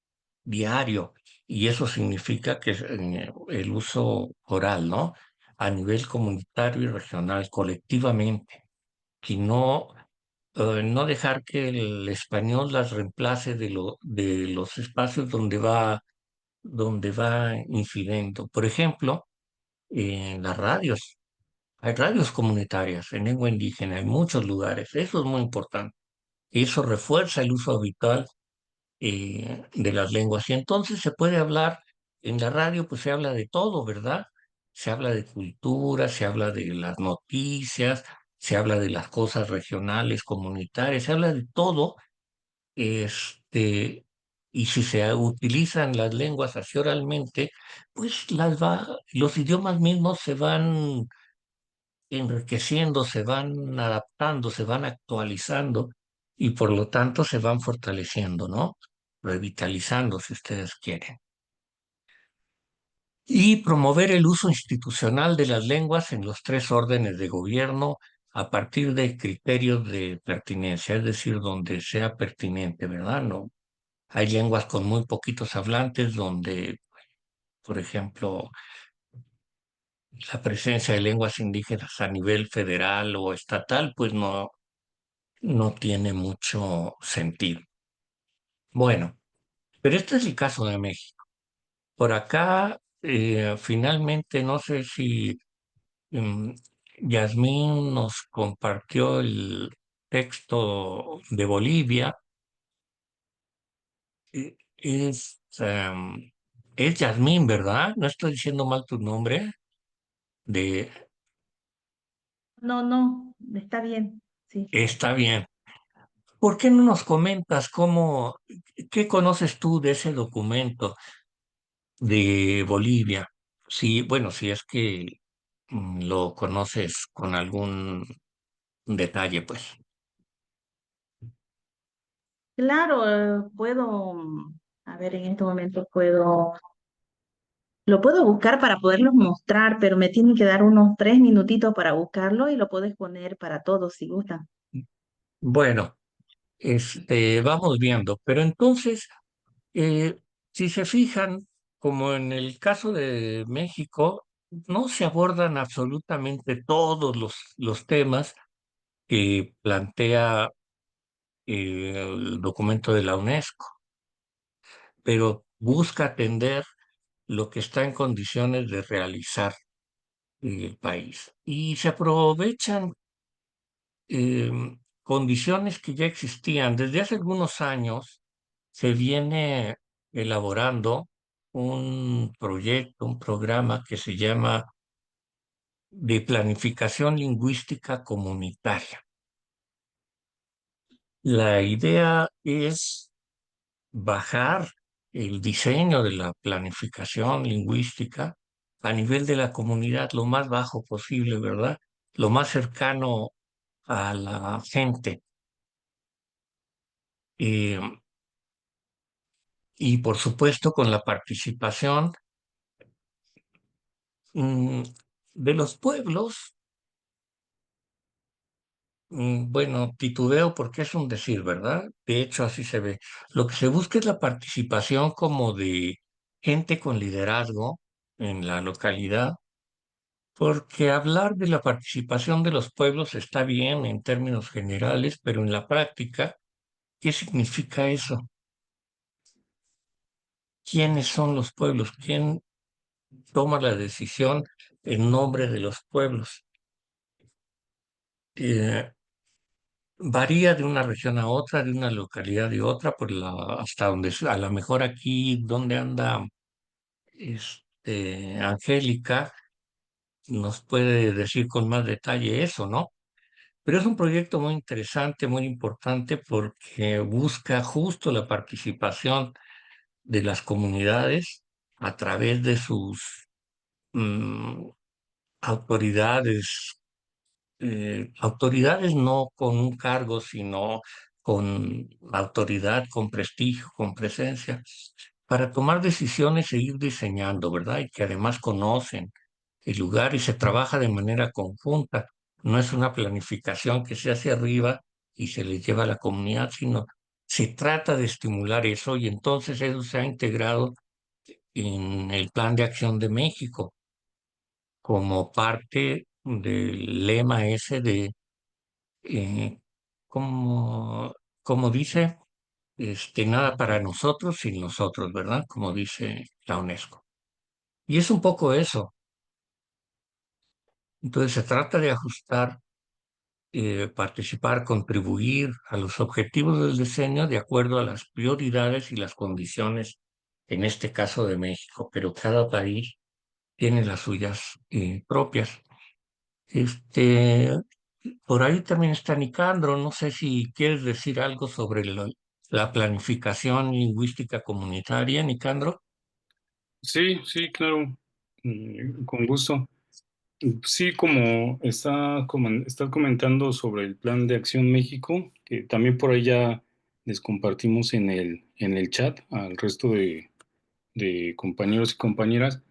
A: diario. Y eso significa que el uso oral, ¿no? A nivel comunitario y regional, colectivamente, y no dejar que el español las reemplace de los espacios donde va incidiendo. Por ejemplo, en las radios. Hay radios comunitarias en lengua indígena en muchos lugares. Eso es muy importante. Eso refuerza el uso habitual de las lenguas. Y entonces se puede hablar, en la radio pues se habla de todo, ¿verdad? Se habla de cultura, se habla de las noticias, se habla de las cosas regionales, comunitarias, se habla de todo. Este, y si se utilizan las lenguas así oralmente, pues los idiomas mismos se van enriqueciendo, se van adaptando, se van actualizando y por lo tanto se van fortaleciendo, ¿no? Revitalizando, si ustedes quieren. Y promover el uso institucional de las lenguas en los tres órdenes de gobierno a partir de criterios de pertinencia, es decir, donde sea pertinente, ¿verdad? No, hay lenguas con muy poquitos hablantes donde, por ejemplo, la presencia de lenguas indígenas a nivel federal o estatal, pues no tiene mucho sentido. Bueno, pero este es el caso de México. Por acá, finalmente, no sé si mm, Yasmín nos compartió el texto de Bolivia. Es Yasmín, ¿verdad? No estoy diciendo mal tu nombre. De,
E: No, no, está bien, sí.
A: está bien. ¿Por qué no nos comentas qué conoces tú de ese documento de Bolivia? Sí, bueno, si es que lo conoces con algún detalle, pues.
E: Claro, puedo, a ver, en este momento lo puedo buscar para poderlos mostrar, pero me tienen que dar unos 3 minutitos para buscarlo y lo puedes poner para todos si gustan.
A: Bueno, vamos viendo, pero entonces, eh, si se fijan, como en el caso de México, no se abordan absolutamente todos los temas que plantea el documento de la UNESCO, pero busca atender lo que está en condiciones de realizar el país. Y se aprovechan eh, condiciones que ya existían. Desde hace algunos años se viene elaborando un proyecto, un programa que se llama de planificación lingüística comunitaria. La idea es bajar el diseño de la planificación lingüística a nivel de la comunidad lo más bajo posible, ¿verdad? Lo más cercano a la gente. Eh, y por supuesto con la participación mm, de los pueblos. Bueno, titubeo porque es un decir, ¿verdad? De hecho, así se ve. Lo que se busca es la participación como de gente con liderazgo en la localidad, porque hablar de la participación de los pueblos está bien en términos generales, pero en la práctica, ¿qué significa eso? ¿Quiénes son los pueblos? ¿Quién toma la decisión en nombre de los pueblos? Eh, varía de una región a otra, de una localidad a otra, hasta donde, a lo mejor aquí donde anda Angélica, nos puede decir con más detalle eso, ¿no? Pero es un proyecto muy interesante, muy importante, porque busca justo la participación de las comunidades a través de sus mm, autoridades, autoridades no con un cargo, sino con autoridad, con prestigio, con presencia, para tomar decisiones e ir diseñando, ¿verdad? Y que además conocen el lugar y se trabaja de manera conjunta. No es una planificación que se hace arriba y se le lleva a la comunidad, sino se trata de estimular eso y entonces eso se ha integrado en el Plan de Acción de México como parte del lema ese de, eh, como, como dice, nada para nosotros sin nosotros, ¿verdad? Como dice la UNESCO. Y es un poco eso. Entonces se trata de ajustar, participar, contribuir a los objetivos del diseño de acuerdo a las prioridades y las condiciones, en este caso de México, pero cada país tiene las suyas propias. Este, por ahí también está Nicandro, no sé si quieres decir algo sobre la planificación lingüística comunitaria, Nicandro.
B: Sí, sí, claro, con gusto. Sí, como estás comentando sobre el Plan de Acción México, que también por ahí ya les compartimos en el chat al resto de compañeros y compañeras.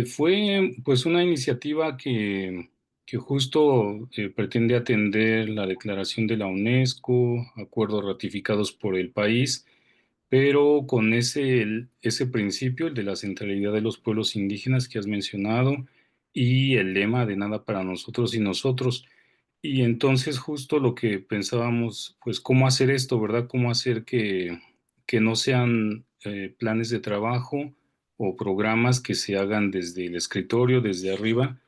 B: Fue pues una iniciativa que justo pretende atender la declaración de la UNESCO, acuerdos ratificados por el país, pero con ese principio, el de la centralidad de los pueblos indígenas que has mencionado, y el lema de nada para nosotros y nosotros. Y entonces justo lo que pensábamos, pues cómo hacer esto, ¿verdad? Cómo hacer que no sean planes de trabajo o programas que se hagan desde el escritorio, desde arriba,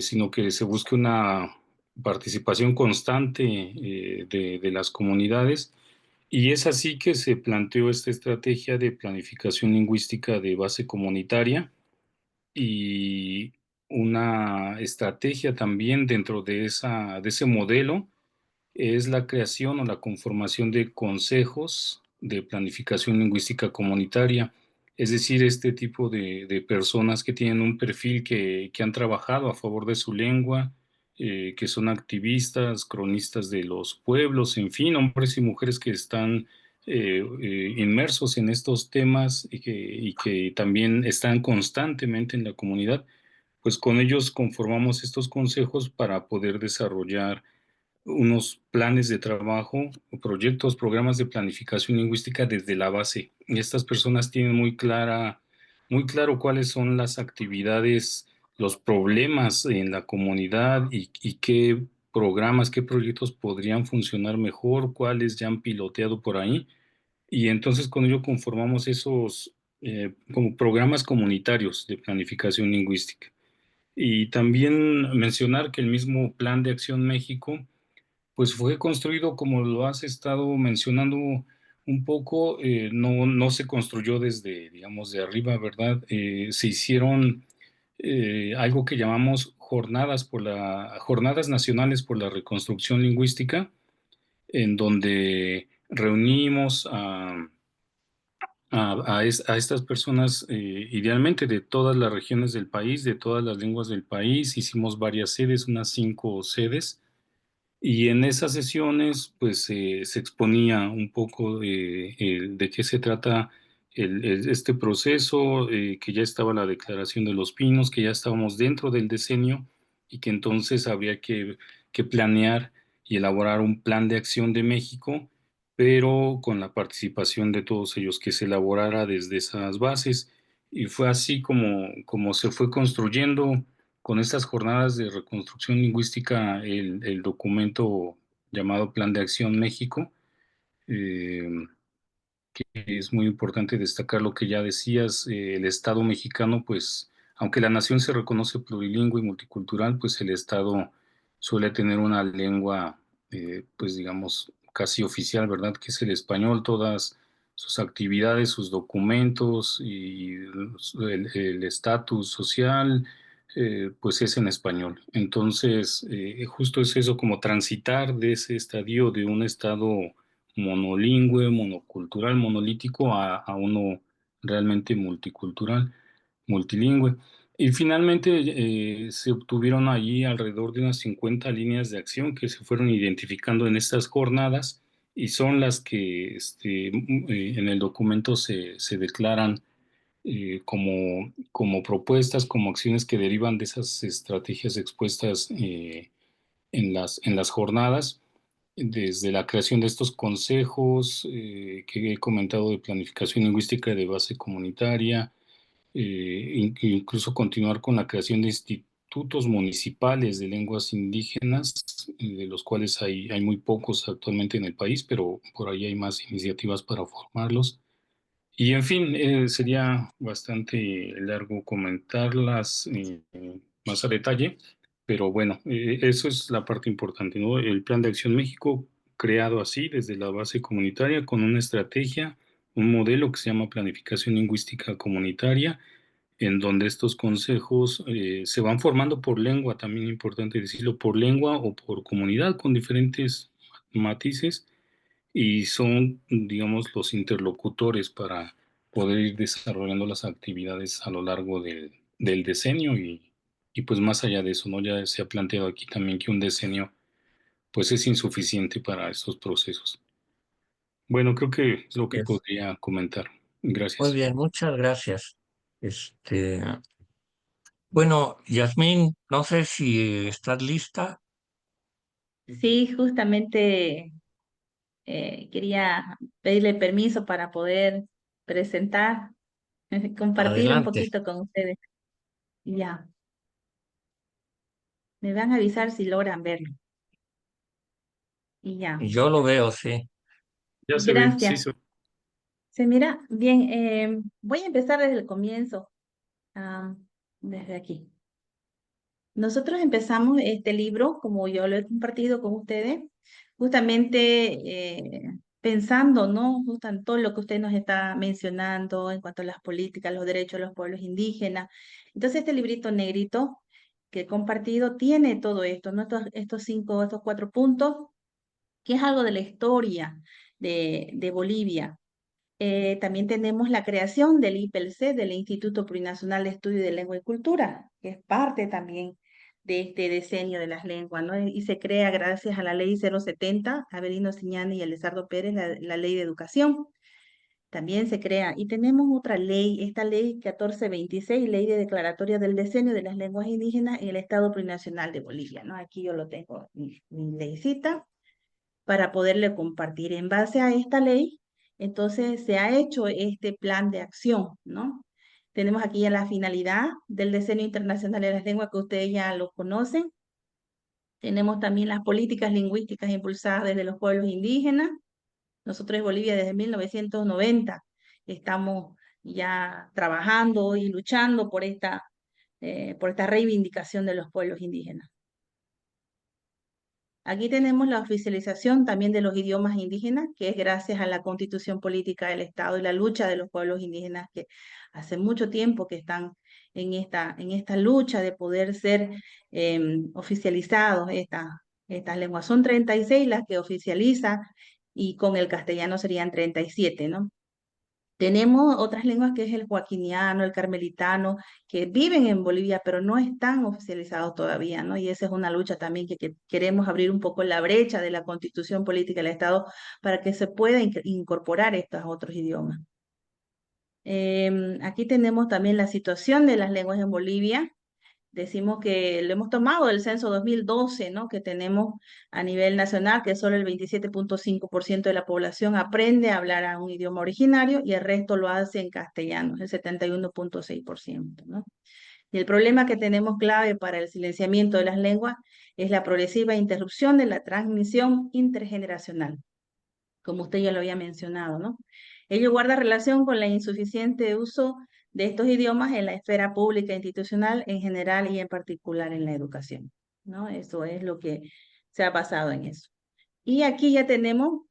B: sino que se busque una participación constante de las comunidades. Y es así que se planteó esta estrategia de planificación lingüística de base comunitaria y una estrategia también dentro de ese modelo es la creación o la conformación de consejos de planificación lingüística comunitaria, es decir, este tipo de personas que tienen un perfil que han trabajado a favor de su lengua, que son activistas, cronistas de los pueblos, en fin, hombres y mujeres que están inmersos en estos temas y que también están constantemente en la comunidad, pues con ellos conformamos estos consejos para poder desarrollar unos planes de trabajo, proyectos, programas de planificación lingüística desde la base. Y estas personas tienen muy claro cuáles son las actividades, los problemas en la comunidad y qué programas, qué proyectos podrían funcionar mejor, cuáles ya han piloteado por ahí. Y entonces con ello conformamos esos como programas comunitarios de planificación lingüística. Y también mencionar que el mismo Plan de Acción México pues fue construido, como lo has estado mencionando un poco, no se construyó desde, digamos, de arriba, ¿verdad? Se hicieron algo que llamamos jornadas nacionales por la reconstrucción lingüística, en donde reunimos a estas personas, idealmente de todas las regiones del país, de todas las lenguas del país. Hicimos varias sedes, unas 5 sedes, y en esas sesiones, pues se exponía un poco de qué se trata este proceso, que ya estaba la Declaración de los Pinos, que ya estábamos dentro del decenio y que entonces habría que planear y elaborar un plan de acción de México, pero con la participación de todos ellos, que se elaborara desde esas bases. Y fue así como se fue construyendo con estas jornadas de reconstrucción lingüística el documento llamado Plan de Acción México. eh, es muy importante destacar lo que ya decías, el Estado mexicano, pues, aunque la nación se reconoce plurilingüe y multicultural, pues el Estado suele tener una lengua pues digamos, casi oficial, ¿verdad? Que es el español, todas sus actividades, sus documentos y el estatus social, pues es en español. Entonces, justo es eso, como transitar de ese estadio de un estado monolingüe, monocultural, monolítico, a uno realmente multicultural, multilingüe. Y finalmente se obtuvieron allí alrededor de unas 50 líneas de acción que se fueron identificando en estas jornadas y son las que en el documento se declaran como propuestas, como acciones que derivan de esas estrategias expuestas en las jornadas, desde la creación de estos consejos que he comentado de planificación lingüística de base comunitaria, incluso continuar con la creación de institutos municipales de lenguas indígenas, de los cuales hay muy pocos actualmente en el país, pero por ahí hay más iniciativas para formarlos. Y en fin, sería bastante largo comentarlas más a detalle, pero bueno, eso es la parte importante, ¿no? El Plan de Acción México, creado así desde la base comunitaria, con una estrategia, un modelo que se llama Planificación Lingüística Comunitaria, en donde estos consejos se van formando por lengua, también importante decirlo, por lengua o por comunidad con diferentes matices y son, digamos, los interlocutores para poder ir desarrollando las actividades a lo largo del decenio y pues más allá de eso, ¿no? Ya se ha planteado aquí también que un decenio pues es insuficiente para estos procesos. Bueno, creo que es lo que
A: Es.
B: podría comentar.
A: Muy
B: Gracias.
A: bien, muchas gracias. Este, bueno, Yasmín, no sé si estás lista.
E: Sí, justamente quería pedirle permiso para poder presentar, compartir un
A: Adelante.
E: poquito con ustedes. Ya, me van a avisar si logran verlo. Y ya,
A: Yo lo veo, sí.
B: Ya se ve, sí,
E: gracias. Se mira bien, voy a empezar desde el comienzo, ah, desde aquí. Nosotros empezamos este libro, como yo lo he compartido con ustedes, justamente pensando, ¿no? Justo en todo lo que usted nos está mencionando en cuanto a las políticas, los derechos de los pueblos indígenas. Entonces, este librito negrito que he compartido tiene todo esto, ¿no? Estos 4 puntos, que es algo de la historia de Bolivia. También tenemos la creación del IPLC, del Instituto Plurinacional de Estudio de Lengua y Cultura, que es parte también de este decenio de las lenguas, ¿no? Y se crea gracias a la ley 070, Avelino Siñani y Elizardo Pérez, la ley de educación. También se crea, y tenemos otra ley, esta ley 1426, ley de declaratoria del decenio de las lenguas indígenas en el Estado Plurinacional de Bolivia, ¿no? Aquí yo lo tengo, mi leycita, para poderle compartir. En base a esta ley, entonces se ha hecho este plan de acción, ¿no? Tenemos aquí ya la finalidad del Decenio Internacional de las Lenguas, que ustedes ya lo conocen. Tenemos también las políticas lingüísticas impulsadas desde los pueblos indígenas. Nosotros en Bolivia desde 1990 estamos ya trabajando y luchando por esta reivindicación de los pueblos indígenas. Aquí tenemos la oficialización también de los idiomas indígenas, que es gracias a la Constitución Política del Estado y la lucha de los pueblos indígenas que hace mucho tiempo que están en esta lucha de poder ser oficializados estas lenguas. Son 36 las que oficializa y con el castellano serían 37, ¿no? Tenemos otras lenguas que es el joaquiniano, el carmelitano, que viven en Bolivia, pero no están oficializados todavía, ¿no? Y esa es una lucha también que queremos abrir un poco la brecha de la constitución política del Estado para que se pueda incorporar estos otros idiomas. Aquí tenemos también la situación de las lenguas en Bolivia. Decimos que lo hemos tomado del censo 2012, ¿no? Que tenemos a nivel nacional que solo el 27.5% de la población aprende a hablar a un idioma originario y el resto lo hace en castellano, el 71.6%, ¿no? Y el problema que tenemos clave para el silenciamiento de las lenguas es la progresiva interrupción de la transmisión intergeneracional, como usted ya lo había mencionado, ¿no? Ello guarda relación con la insuficiente uso de estos idiomas en la esfera pública e institucional en general y en particular en la educación, ¿no? Eso es lo que se ha basado en eso. Y aquí ya tenemos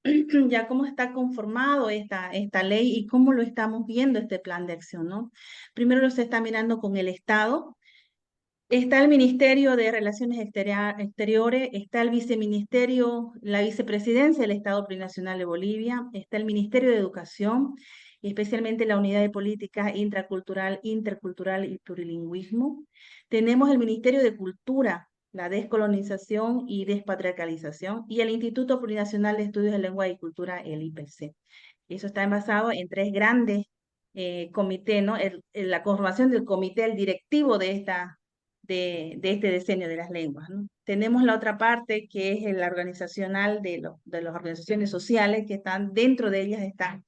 E: ya cómo está conformado esta ley y cómo lo estamos viendo este plan de acción, ¿no? Primero se está mirando con el Estado. Está el Ministerio de Relaciones Exteriores, está el Viceministerio, la Vicepresidencia del Estado Plurinacional de Bolivia, está el Ministerio de Educación, y especialmente la Unidad de Política Intracultural, Intercultural y Plurilingüismo. Tenemos el Ministerio de Cultura, la Descolonización y Despatriarcalización, y el Instituto Plurinacional de Estudios de Lengua y Cultura, el IPC. Eso está basado en tres grandes comités, ¿no? La conformación del comité, el directivo de este diseño de las lenguas, ¿no? Tenemos la otra parte que es la organizacional de las organizaciones sociales que están dentro de ellas, está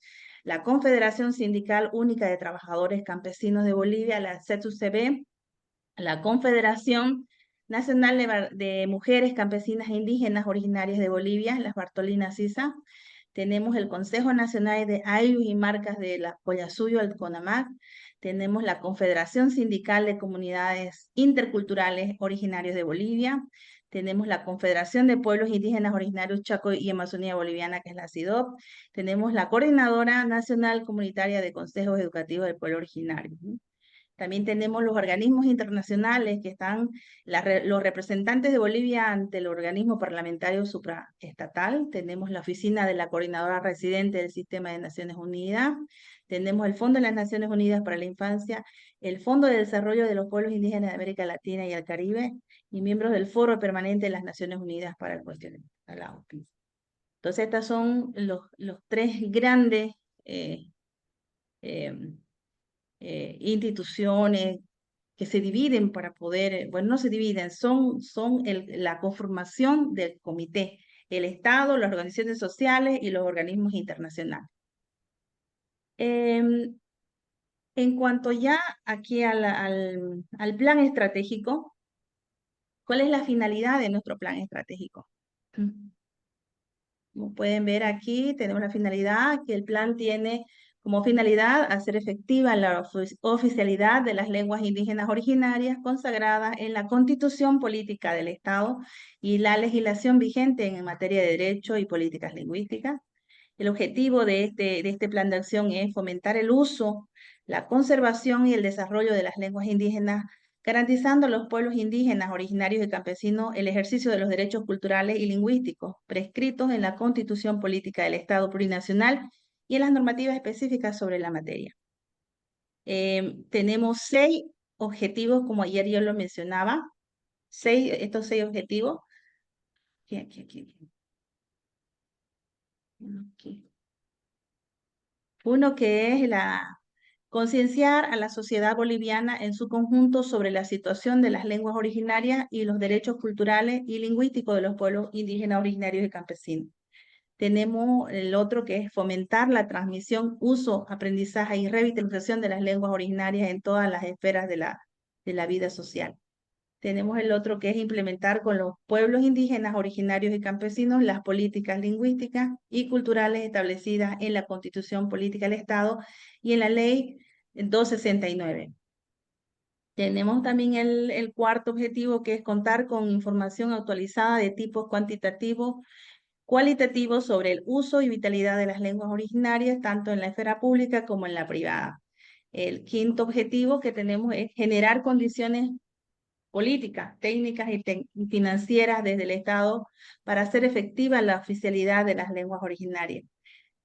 E: la Confederación Sindical Única de Trabajadores Campesinos de Bolivia, la CETUCB, la Confederación Nacional de Mujeres Campesinas e Indígenas Originarias de Bolivia, las Bartolinas Sisa. Tenemos el Consejo Nacional de Ayllus y Marcas de la Collasuyo, el CONAMAC. Tenemos la Confederación Sindical de Comunidades Interculturales Originarios de Bolivia. Tenemos la Confederación de Pueblos Indígenas Originarios Chaco y Amazonía Boliviana, que es la CIDOB. Tenemos la Coordinadora Nacional Comunitaria de Consejos Educativos del Pueblo Originario. También tenemos los organismos internacionales que están, los representantes de Bolivia ante el organismo parlamentario supraestatal. Tenemos la oficina de la coordinadora residente del Sistema de Naciones Unidas. Tenemos el Fondo de las Naciones Unidas para la Infancia, el Fondo de Desarrollo de los Pueblos Indígenas de América Latina y el Caribe, y miembros del Foro Permanente de las Naciones Unidas para el Cuestionamiento, la OPI. Entonces, estos son los tres grandes instituciones que se dividen para poder, bueno, no se dividen, son la conformación del comité, el Estado, las organizaciones sociales y los organismos internacionales. En cuanto ya aquí al plan estratégico, ¿cuál es la finalidad de nuestro plan estratégico? Como pueden ver aquí, tenemos la finalidad que el plan tiene como finalidad hacer efectiva la oficialidad de las lenguas indígenas originarias consagradas en la Constitución Política del Estado y la legislación vigente en materia de derecho y políticas lingüísticas. El objetivo de este plan de acción es fomentar el uso, la conservación y el desarrollo de las lenguas indígenas, garantizando a los pueblos indígenas, originarios y campesinos el ejercicio de los derechos culturales y lingüísticos prescritos en la Constitución Política del Estado Plurinacional y en las normativas específicas sobre la materia. Tenemos 6 objetivos, como ayer yo lo mencionaba, estos 6 objetivos. Aquí. Uno que es concienciar a la sociedad boliviana en su conjunto sobre la situación de las lenguas originarias y los derechos culturales y lingüísticos de los pueblos indígenas originarios y campesinos. Tenemos el otro que es fomentar la transmisión, uso, aprendizaje y revitalización de las lenguas originarias en todas las esferas de la vida social. Tenemos el otro que es implementar con los pueblos indígenas, originarios y campesinos las políticas lingüísticas y culturales establecidas en la Constitución Política del Estado y en la Ley 269. Tenemos también el cuarto objetivo, que es contar con información actualizada de tipos cuantitativos, cualitativos sobre el uso y vitalidad de las lenguas originarias, tanto en la esfera pública como en la privada. El quinto objetivo que tenemos es generar condiciones políticas, técnicas y financieras desde el Estado para hacer efectiva la oficialidad de las lenguas originarias.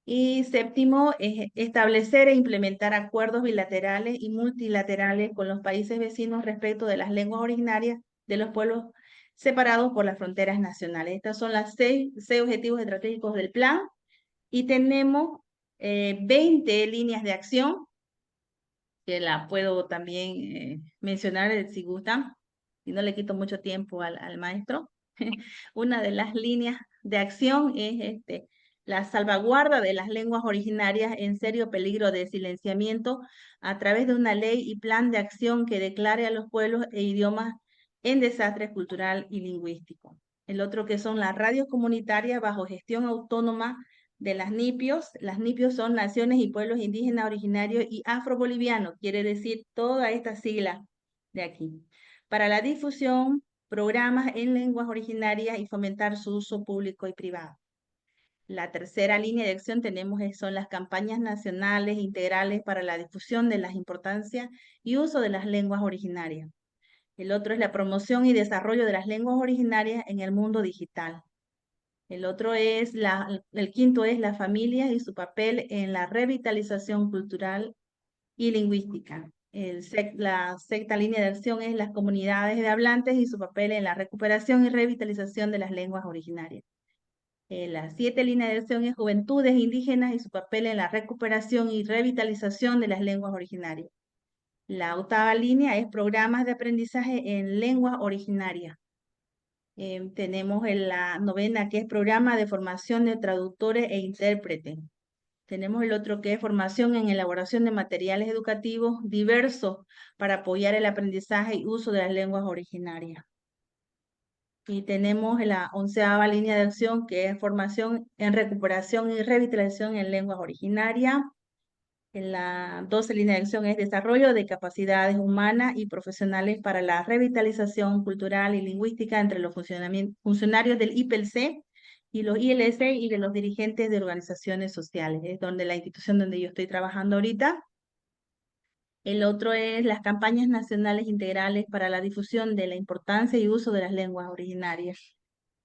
E: Y séptimo, es establecer e implementar acuerdos bilaterales y multilaterales con los países vecinos respecto de las lenguas originarias de los pueblos separados por las fronteras nacionales. Estos son los 6 objetivos estratégicos del plan y tenemos 20 líneas de acción que la puedo también mencionar si gustan, y no le quito mucho tiempo al maestro. Una de las líneas de acción es la salvaguarda de las lenguas originarias en serio peligro de silenciamiento a través de una ley y plan de acción que declare a los pueblos e idiomas en desastre cultural y lingüístico. El otro que son las radios comunitarias bajo gestión autónoma de las NIPIOS. Las NIPIOS son Naciones y Pueblos Indígenas Originarios y Afrobolivianos, quiere decir toda esta sigla de aquí. Para la difusión, programas en lenguas originarias y fomentar su uso público y privado. La tercera línea de acción son las campañas nacionales integrales para la difusión de las importancias y uso de las lenguas originarias. El otro es la promoción y desarrollo de las lenguas originarias en el mundo digital. El quinto es la familia y su papel en la revitalización cultural y lingüística. La sexta línea de acción es las comunidades de hablantes y su papel en la recuperación y revitalización de las lenguas originarias. La 7 línea de acción es juventudes indígenas y su papel en la recuperación y revitalización de las lenguas originarias. La 8ª línea es programas de aprendizaje en lenguas originarias. Tenemos la 9ª que es programa de formación de traductores e intérpretes. Tenemos el otro que es formación en elaboración de materiales educativos diversos para apoyar el aprendizaje y uso de las lenguas originarias. Y tenemos la 11ª línea de acción que es formación en recuperación y revitalización en lenguas originarias. En la 12 línea de acción es desarrollo de capacidades humanas y profesionales para la revitalización cultural y lingüística entre los funcionarios del IPLC y los ILC y de los dirigentes de organizaciones sociales. Es donde la institución donde yo estoy trabajando ahorita. El otro es las campañas nacionales integrales para la difusión de la importancia y uso de las lenguas originarias.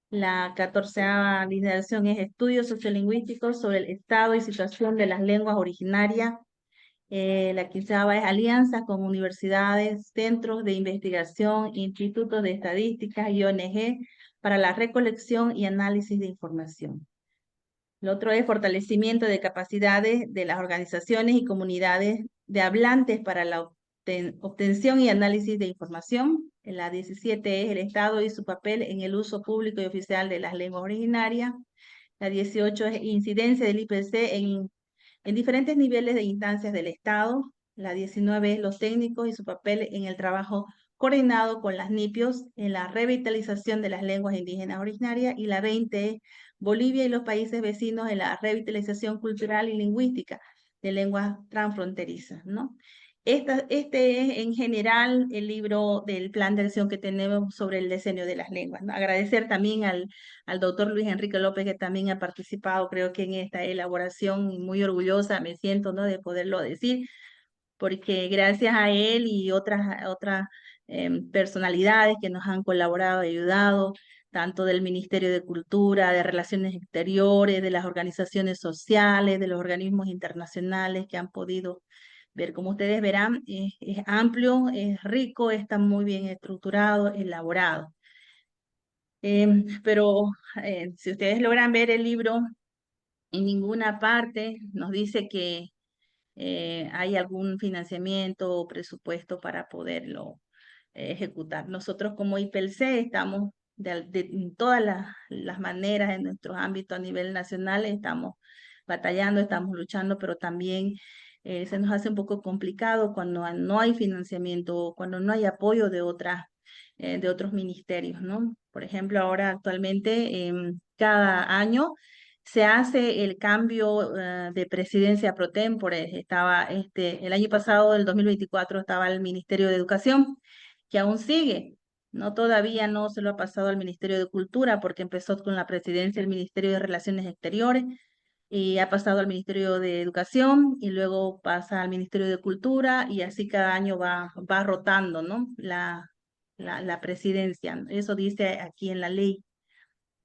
E: La 14ª línea de acción es estudios sociolingüísticos sobre el estado y situación de las lenguas originarias. La 15ª es alianzas con universidades, centros de investigación, institutos de estadísticas y ONG para la recolección y análisis de información. El otro es fortalecimiento de capacidades de las organizaciones y comunidades de hablantes para la obtención y análisis de información. La 17 es el Estado y su papel en el uso público y oficial de las lenguas originarias. La 18 es incidencia del IPC en diferentes niveles de instancias del Estado. La 19 es los técnicos y su papel en el trabajo coordinado con las NIPIOS en la revitalización de las lenguas indígenas originarias. Y la 20 es Bolivia y los países vecinos en la revitalización cultural y lingüística de lenguas transfronterizas, ¿no? Este es en general el libro del plan de acción que tenemos sobre el diseño de las lenguas, ¿no? Agradecer también al doctor Luis Enrique López, que también ha participado, creo que en esta elaboración, muy orgullosa me siento, ¿no?, de poderlo decir, porque gracias a él y otras personalidades que nos han colaborado y ayudado, tanto del Ministerio de Cultura, de Relaciones Exteriores, de las organizaciones sociales, de los organismos internacionales que han podido ver. Como ustedes verán, es amplio, es rico, está muy bien estructurado, elaborado. Pero si ustedes logran ver el libro, en ninguna parte nos dice que hay algún financiamiento o presupuesto para poderlo ejecutar. Nosotros como IPLC estamos en todas las maneras en nuestros ámbitos a nivel nacional, estamos batallando, estamos luchando, pero también se nos hace un poco complicado cuando no hay financiamiento, cuando no hay apoyo de otros ministerios, ¿no? Por ejemplo, ahora actualmente, cada año se hace el cambio de presidencia pro tempore. Estaba el año pasado, el 2024, estaba el Ministerio de Educación, que aún sigue. No, todavía no se lo ha pasado al Ministerio de Cultura, porque empezó con la presidencia del Ministerio de Relaciones Exteriores, y ha pasado al Ministerio de Educación, y luego pasa al Ministerio de Cultura, y así cada año va rotando, ¿no?, la presidencia. Eso dice aquí en la ley,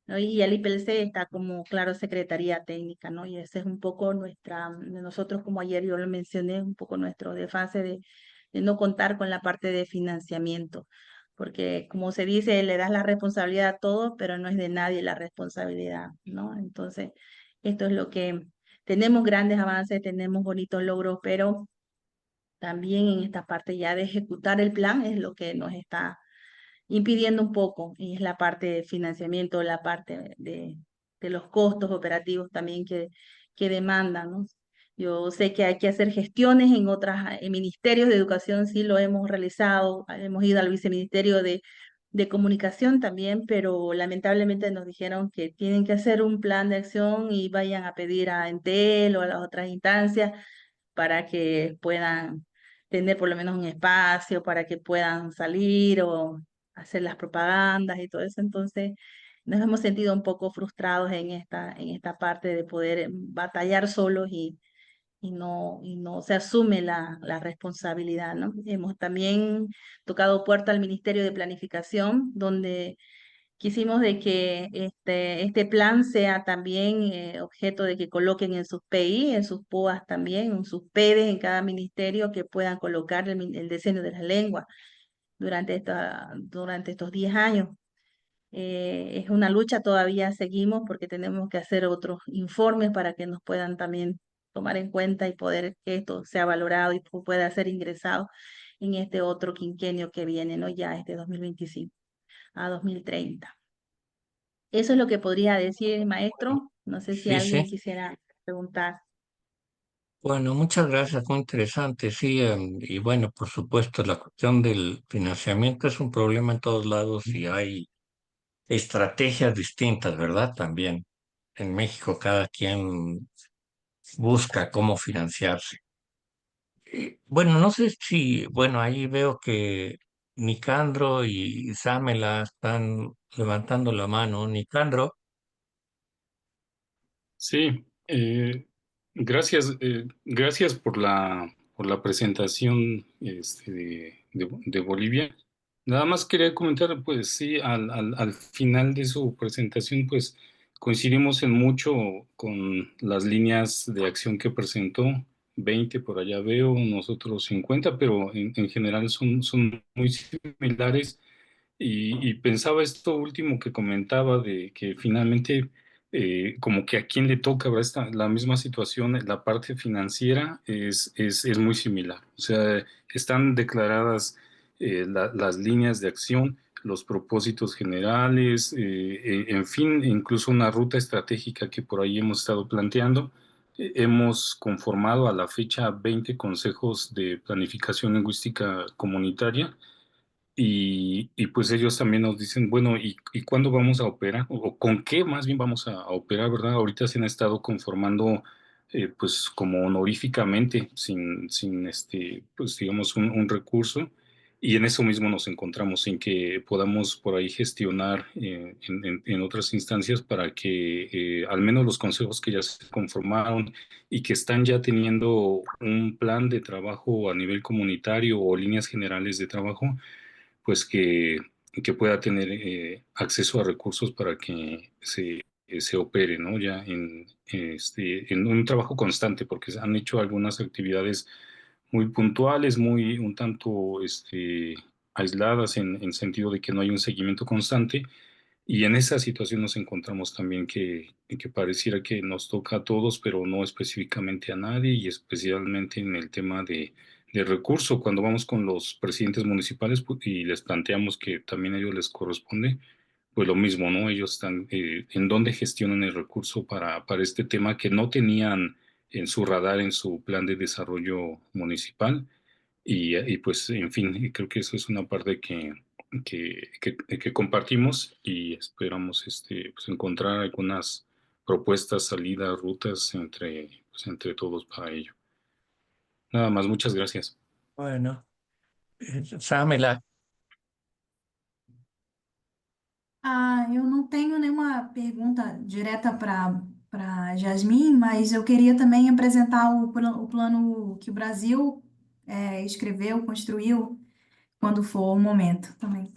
E: ¿no? Y el IPLC está como, claro, Secretaría Técnica, ¿no? Y ese es un poco de nosotros, como ayer yo lo mencioné, un poco nuestro desfase de no contar con la parte de financiamiento, porque como se dice, le das la responsabilidad a todos, pero no es de nadie la responsabilidad, ¿no? Entonces, esto es lo que tenemos: grandes avances, tenemos bonitos logros, pero también en esta parte ya de ejecutar el plan es lo que nos está impidiendo un poco, y es la parte de financiamiento, la parte de los costos operativos también que demandan, ¿no? Yo sé que hay que hacer gestiones en en ministerios de educación, sí lo hemos realizado, hemos ido al viceministerio de comunicación también, pero lamentablemente nos dijeron que tienen que hacer un plan de acción y vayan a pedir a Entel o a las otras instancias para que puedan tener por lo menos un espacio, para que puedan salir o hacer las propagandas y todo eso. Entonces, nos hemos sentido un poco frustrados en esta parte de poder batallar solos y no se asume la responsabilidad, ¿no? Hemos también tocado puerta al Ministerio de Planificación, donde quisimos de que este plan sea también objeto de que coloquen en sus PI, en sus POAs también, en sus PEDES en cada ministerio, que puedan colocar el diseño de la lengua durante estos 10 años. Es una lucha, todavía seguimos porque tenemos que hacer otros informes para que nos puedan también tomar en cuenta y poder que esto sea valorado y pueda ser ingresado en este otro quinquenio que viene, ¿no? Ya este 2025 a 2030. Eso es lo que podría decir, maestro. No sé si
A: Sí, sí.
E: alguien quisiera preguntar.
A: Bueno, muchas gracias, muy interesante, sí, y bueno, por supuesto, la cuestión del financiamiento es un problema en todos lados y hay estrategias distintas, ¿verdad? También en México cada quien busca cómo financiarse. Bueno, no sé si, bueno, ahí veo que Nicandro y Samela están levantando la mano. Nicandro,
B: Sí, gracias, gracias por la presentación de Bolivia. Nada más quería comentar, pues sí, al final de su presentación, pues coincidimos en mucho con las líneas de acción que presentó. 20 por allá veo, nosotros 50, pero en general son muy similares. Y pensaba esto último que comentaba de que finalmente como que a quien le toca, ¿verdad? La misma situación, la parte financiera es muy similar. O sea, están declaradas las líneas de acción, los propósitos generales, en fin, incluso una ruta estratégica que por ahí hemos estado planteando. Hemos conformado a la fecha 20 consejos de planificación lingüística comunitaria y pues ellos también nos dicen, bueno, y cuándo vamos a operar? O con qué más bien vamos a operar, ¿verdad? Ahorita se han estado conformando, pues como honoríficamente, sin pues digamos, un recurso. Y en eso mismo nos encontramos, en que podamos por ahí gestionar en otras instancias para que al menos los consejos que ya se conformaron y que están ya teniendo un plan de trabajo a nivel comunitario o líneas generales de trabajo, pues que pueda tener acceso a recursos para que se opere, ¿no? Ya en un trabajo constante, porque han hecho algunas actividades muy puntuales, muy un tanto aisladas en sentido de que no hay un seguimiento constante. Y en esa situación nos encontramos también que pareciera que nos toca a todos, pero no específicamente a nadie, y especialmente en el tema de recurso. Cuando vamos con los presidentes municipales y les planteamos que también a ellos les corresponde, pues lo mismo, ¿no? Ellos están en dónde gestionan el recurso para este tema que no tenían en su radar, en su plan de desarrollo municipal. Y pues, en fin, creo que eso es una parte que compartimos y esperamos pues, encontrar algunas propuestas, salidas, rutas pues, entre todos para ello. Nada más, muchas gracias.
A: bueno, Samela,
F: Eu não tenho nenhuma pergunta direta para Jasmine, mas eu queria também apresentar o plano que o Brasil escreveu, construiu, quando for o momento também.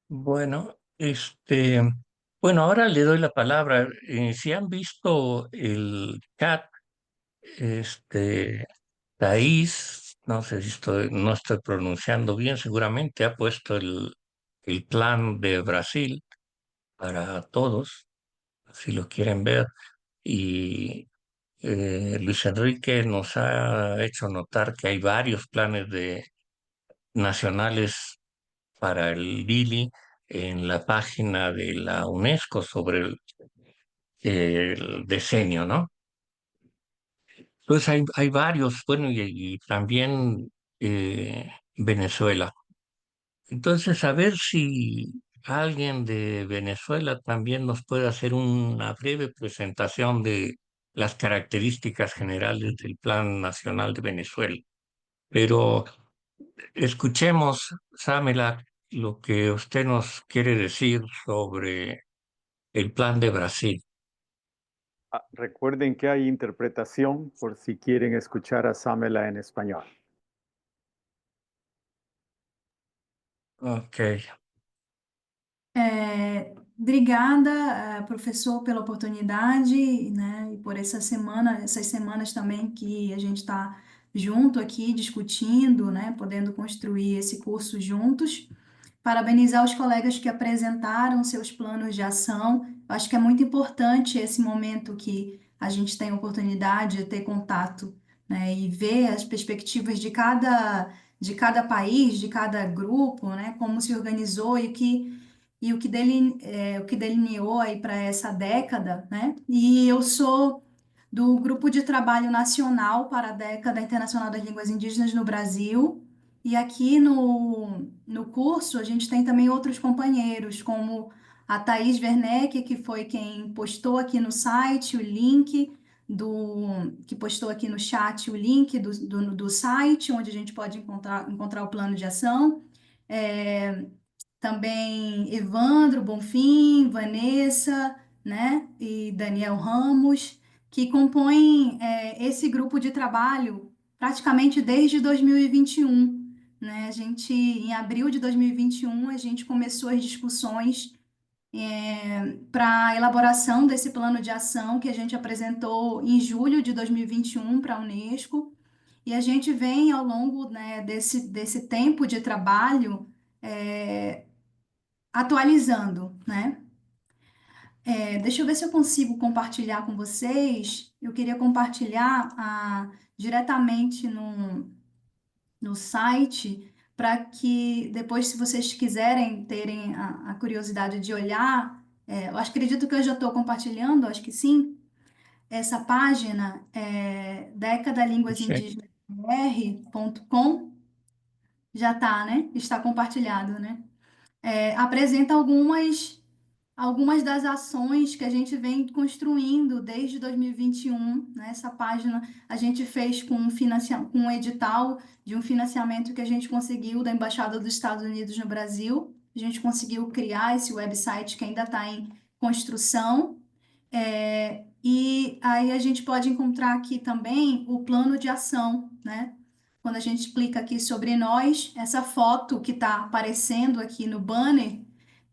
A: bueno, bueno, ahora le doy la palabra. Si han visto el chat, este, Thais, no sé si no estoy pronunciando bien, seguramente ha puesto el plan de Brasil para todos, si lo quieren ver. Y Luis Enrique nos ha hecho notar que hay varios planes nacionales para el Dili en la página de la UNESCO sobre el decenio, ¿no? Entonces hay varios, bueno, y también Venezuela. Entonces, a ver si alguien de Venezuela también nos puede hacer una breve presentación de las características generales del Plan Nacional de Venezuela. Pero escuchemos, Samela, lo que usted nos quiere decir sobre el plan de Brasil.
G: Recuerden que hay interpretación por si quieren escuchar a Samela en español.
A: Ok,
F: Obrigada, professor, pela oportunidade, né, e por essa semana, essas semanas também que a gente está junto aqui discutindo, né, podendo construir esse curso juntos. Parabenizar os colegas que apresentaram seus planos de ação. Eu acho que é muito importante esse momento que a gente tem a oportunidade de ter contato, né, e ver as perspectivas de cada país, de cada grupo, né, como se organizou o que delineou aí para essa década, né? E eu sou do Grupo de Trabalho Nacional para a Década Internacional das Línguas Indígenas no Brasil. E aqui no curso a gente tem também outros companheiros, como a Thaís Werneck, que foi quem postou aqui no site o link que postou aqui no chat o link do site, onde a gente pode encontrar o plano de ação. Também Evandro Bonfim, Vanessa, né, e Daniel Ramos, que compõem esse grupo de trabalho praticamente desde 2021, né? A gente, em abril de 2021, a gente começou as discussões para a elaboração desse plano de ação que a gente apresentou em julho de 2021 para a Unesco, e a gente vem ao longo, né, desse tempo de trabalho atualizando, né? Deixa eu ver se eu consigo compartilhar com vocês. Eu queria compartilhar diretamente no site, para que depois, se vocês quiserem terem a curiosidade de olhar, acredito que eu já estou compartilhando, acho que sim. Essa página é
A: sí.
F: decadalinguasindigenasbr.com, já está, né? Está compartilhado, né? Apresenta algumas das ações que a gente vem construindo desde 2021, né? Essa página a gente fez com um edital de um financiamento que a gente conseguiu da Embaixada dos Estados Unidos no Brasil. A gente conseguiu criar esse website que ainda está em construção. E aí a gente pode encontrar aqui também o plano de ação, né? Quando a gente clica aqui sobre nós, essa foto que está aparecendo aqui no banner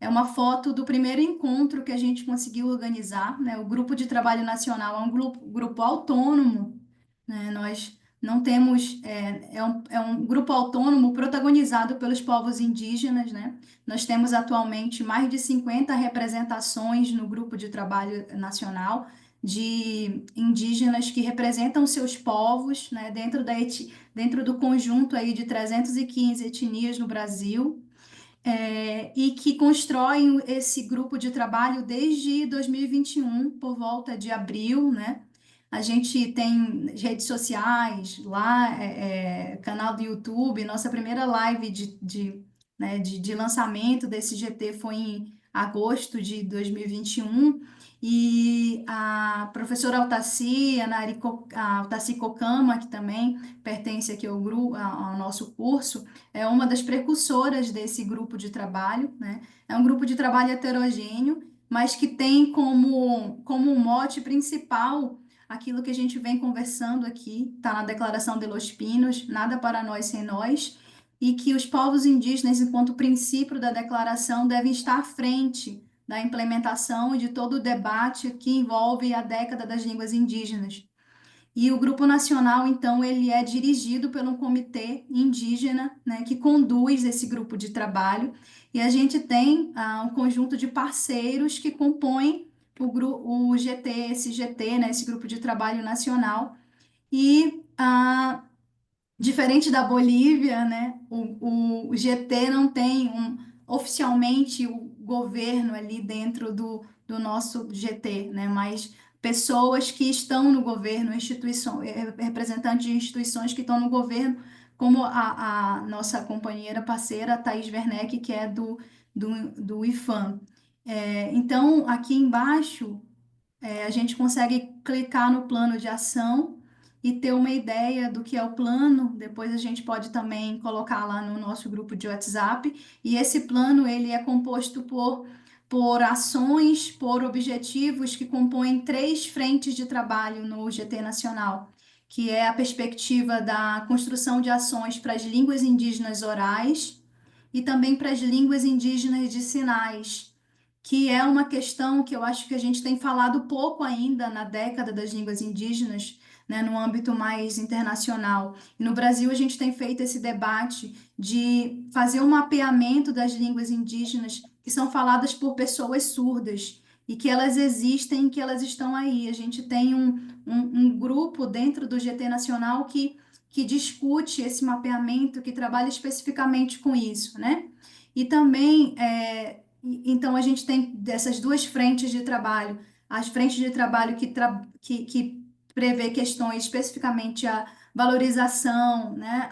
F: é uma foto do primeiro encontro que a gente conseguiu organizar, né? O Grupo de Trabalho Nacional é um grupo autônomo, né? Nós não temos, é um grupo autônomo protagonizado pelos povos indígenas, né? Nós temos atualmente mais de 50 representações no Grupo de Trabalho Nacional de indígenas que representam seus povos, né? Dentro do conjunto aí de 315 etnias no Brasil, e que constroem esse grupo de trabalho desde 2021, por volta de abril, né? A gente tem redes sociais lá, canal do YouTube. Nossa primeira live né, de lançamento desse GT foi em agosto de 2021. E a professora Altaci, a Altaci Kokama, que também pertence aqui ao nosso curso, é uma das precursoras desse grupo de trabalho, né? É um grupo de trabalho heterogêneo, mas que tem como mote principal aquilo que a gente vem conversando aqui, está na Declaração de Los Pinos, nada para nós sem nós, e que os povos indígenas, enquanto princípio da declaração, devem estar à frente da implementação e de todo o debate que envolve a década das línguas indígenas. E o Grupo Nacional, então, ele é dirigido por um comitê indígena, né, que conduz esse grupo de trabalho, e a gente tem um conjunto de parceiros que compõem o GT, esse GT, né, esse Grupo de Trabalho Nacional, e diferente da Bolívia, né, o GT não tem oficialmente o governo ali dentro do nosso GT, né, mas pessoas que estão no governo, representantes de instituições que estão no governo, como a nossa companheira parceira Thaís Werneck, que é do IFAM. Aqui embaixo, a gente consegue clicar no plano de ação e ter uma ideia do que é o plano. Depois a gente pode também colocar lá no nosso grupo de WhatsApp. E esse plano ele é composto por ações, por objetivos que compõem 3 frentes de trabalho no GT Nacional, que é a perspectiva da construção de ações para as línguas indígenas orais e também para as línguas indígenas de sinais, que é uma questão que eu acho que a gente tem falado pouco ainda na década das línguas indígenas, né, no âmbito mais internacional. E no Brasil, a gente tem feito esse debate de fazer um mapeamento das línguas indígenas que são faladas por pessoas surdas e que elas existem, que elas estão aí. A gente tem um grupo dentro do GT Nacional que discute esse mapeamento, que trabalha especificamente com isso, né? E também, então, a gente tem dessas 2 frentes de trabalho, as frentes de trabalho que prevê questões especificamente a valorização, né,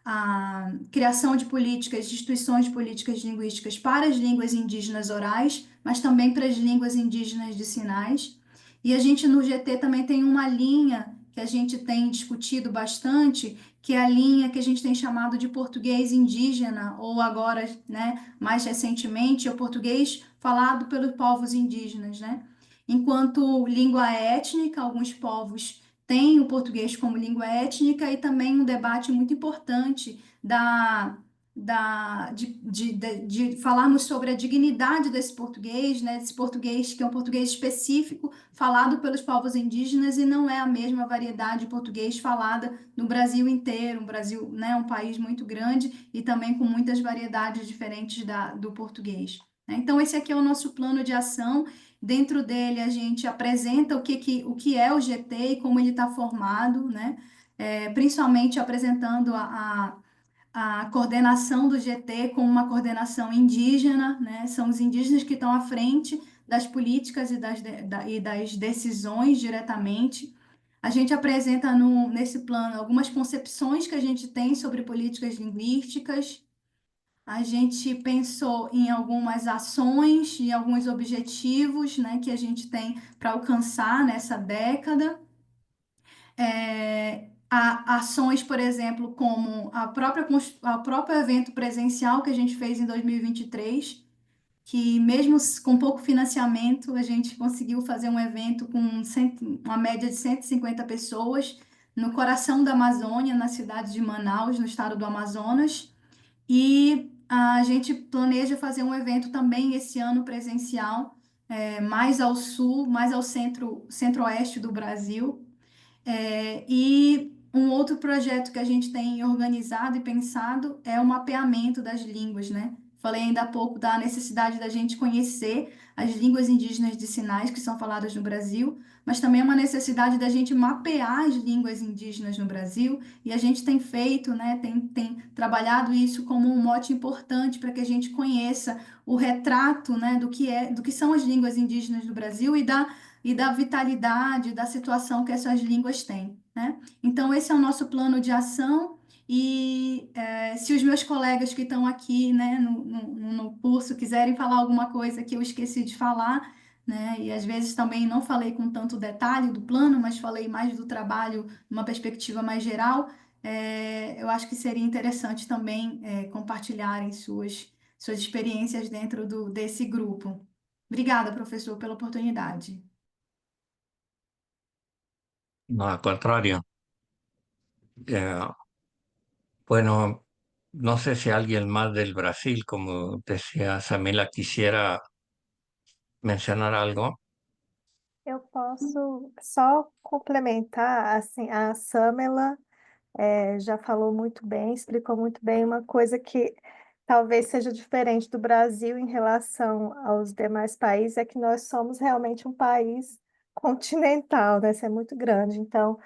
F: a criação de políticas, de instituições de políticas linguísticas para as línguas indígenas orais, mas também para as línguas indígenas de sinais. E a gente no GT também tem uma linha que a gente tem discutido bastante, que é a linha que a gente tem chamado de português indígena, ou agora, né, mais recentemente, é o português falado pelos povos indígenas, né? Enquanto língua étnica, alguns povos têm o português como língua étnica e também um debate muito importante de falarmos sobre a dignidade desse português, né? Desse português que é um português específico falado pelos povos indígenas e não é a mesma variedade de português falada no Brasil inteiro. O Brasil, né, é um país muito grande e também com muitas variedades diferentes do português, né? Então, esse aqui é o nosso plano de ação. Dentro dele, a gente apresenta o que é o GT e como ele está formado, né? Principalmente apresentando a coordenação do GT como uma coordenação indígena, né? São os indígenas que estão à frente das políticas e das decisões diretamente. A gente apresenta nesse plano algumas concepções que a gente tem sobre políticas linguísticas. A gente pensou em algumas ações e alguns objetivos, né, que a gente tem para alcançar nessa década. Ações, por exemplo, como o próprio evento presencial que a gente fez em 2023, que mesmo com pouco financiamento, a gente conseguiu fazer um evento com uma média de 150 pessoas no coração da Amazônia, na cidade de Manaus, no estado do Amazonas. E a gente planeja fazer um evento também esse ano presencial, mais ao sul, mais ao centro-oeste do Brasil. E um outro projeto que a gente tem organizado e pensado é o mapeamento das línguas, né? Falei ainda há pouco da necessidade da gente conhecer as línguas indígenas de sinais que são faladas no Brasil, mas também é uma necessidade da gente mapear as línguas indígenas no Brasil, e a gente tem feito, né, tem trabalhado isso como um mote importante para que a gente conheça o retrato, né, do que são as línguas indígenas no Brasil e da vitalidade da situação que essas línguas têm, né? Então, esse é o nosso plano de ação. E se os meus colegas que estão aqui, né, no curso quiserem falar alguma coisa que eu esqueci de falar, né, e às vezes também não falei com tanto detalhe do plano, mas falei mais do trabalho numa perspectiva mais geral, eu acho que seria interessante também compartilharem suas experiências dentro desse grupo. Obrigada, professor, pela oportunidade.
A: No, al contrario. Eh, bueno, no sé si alguien más del Brasil, como decía Samela, quisiera mencionar algo.
H: Eu posso só complementar, assim, a Samela já falou muito bem, explicou muito bem uma coisa que talvez seja diferente do Brasil em relação aos demais países, é que nós somos realmente um país continental, né? Isso é muito grande. Então,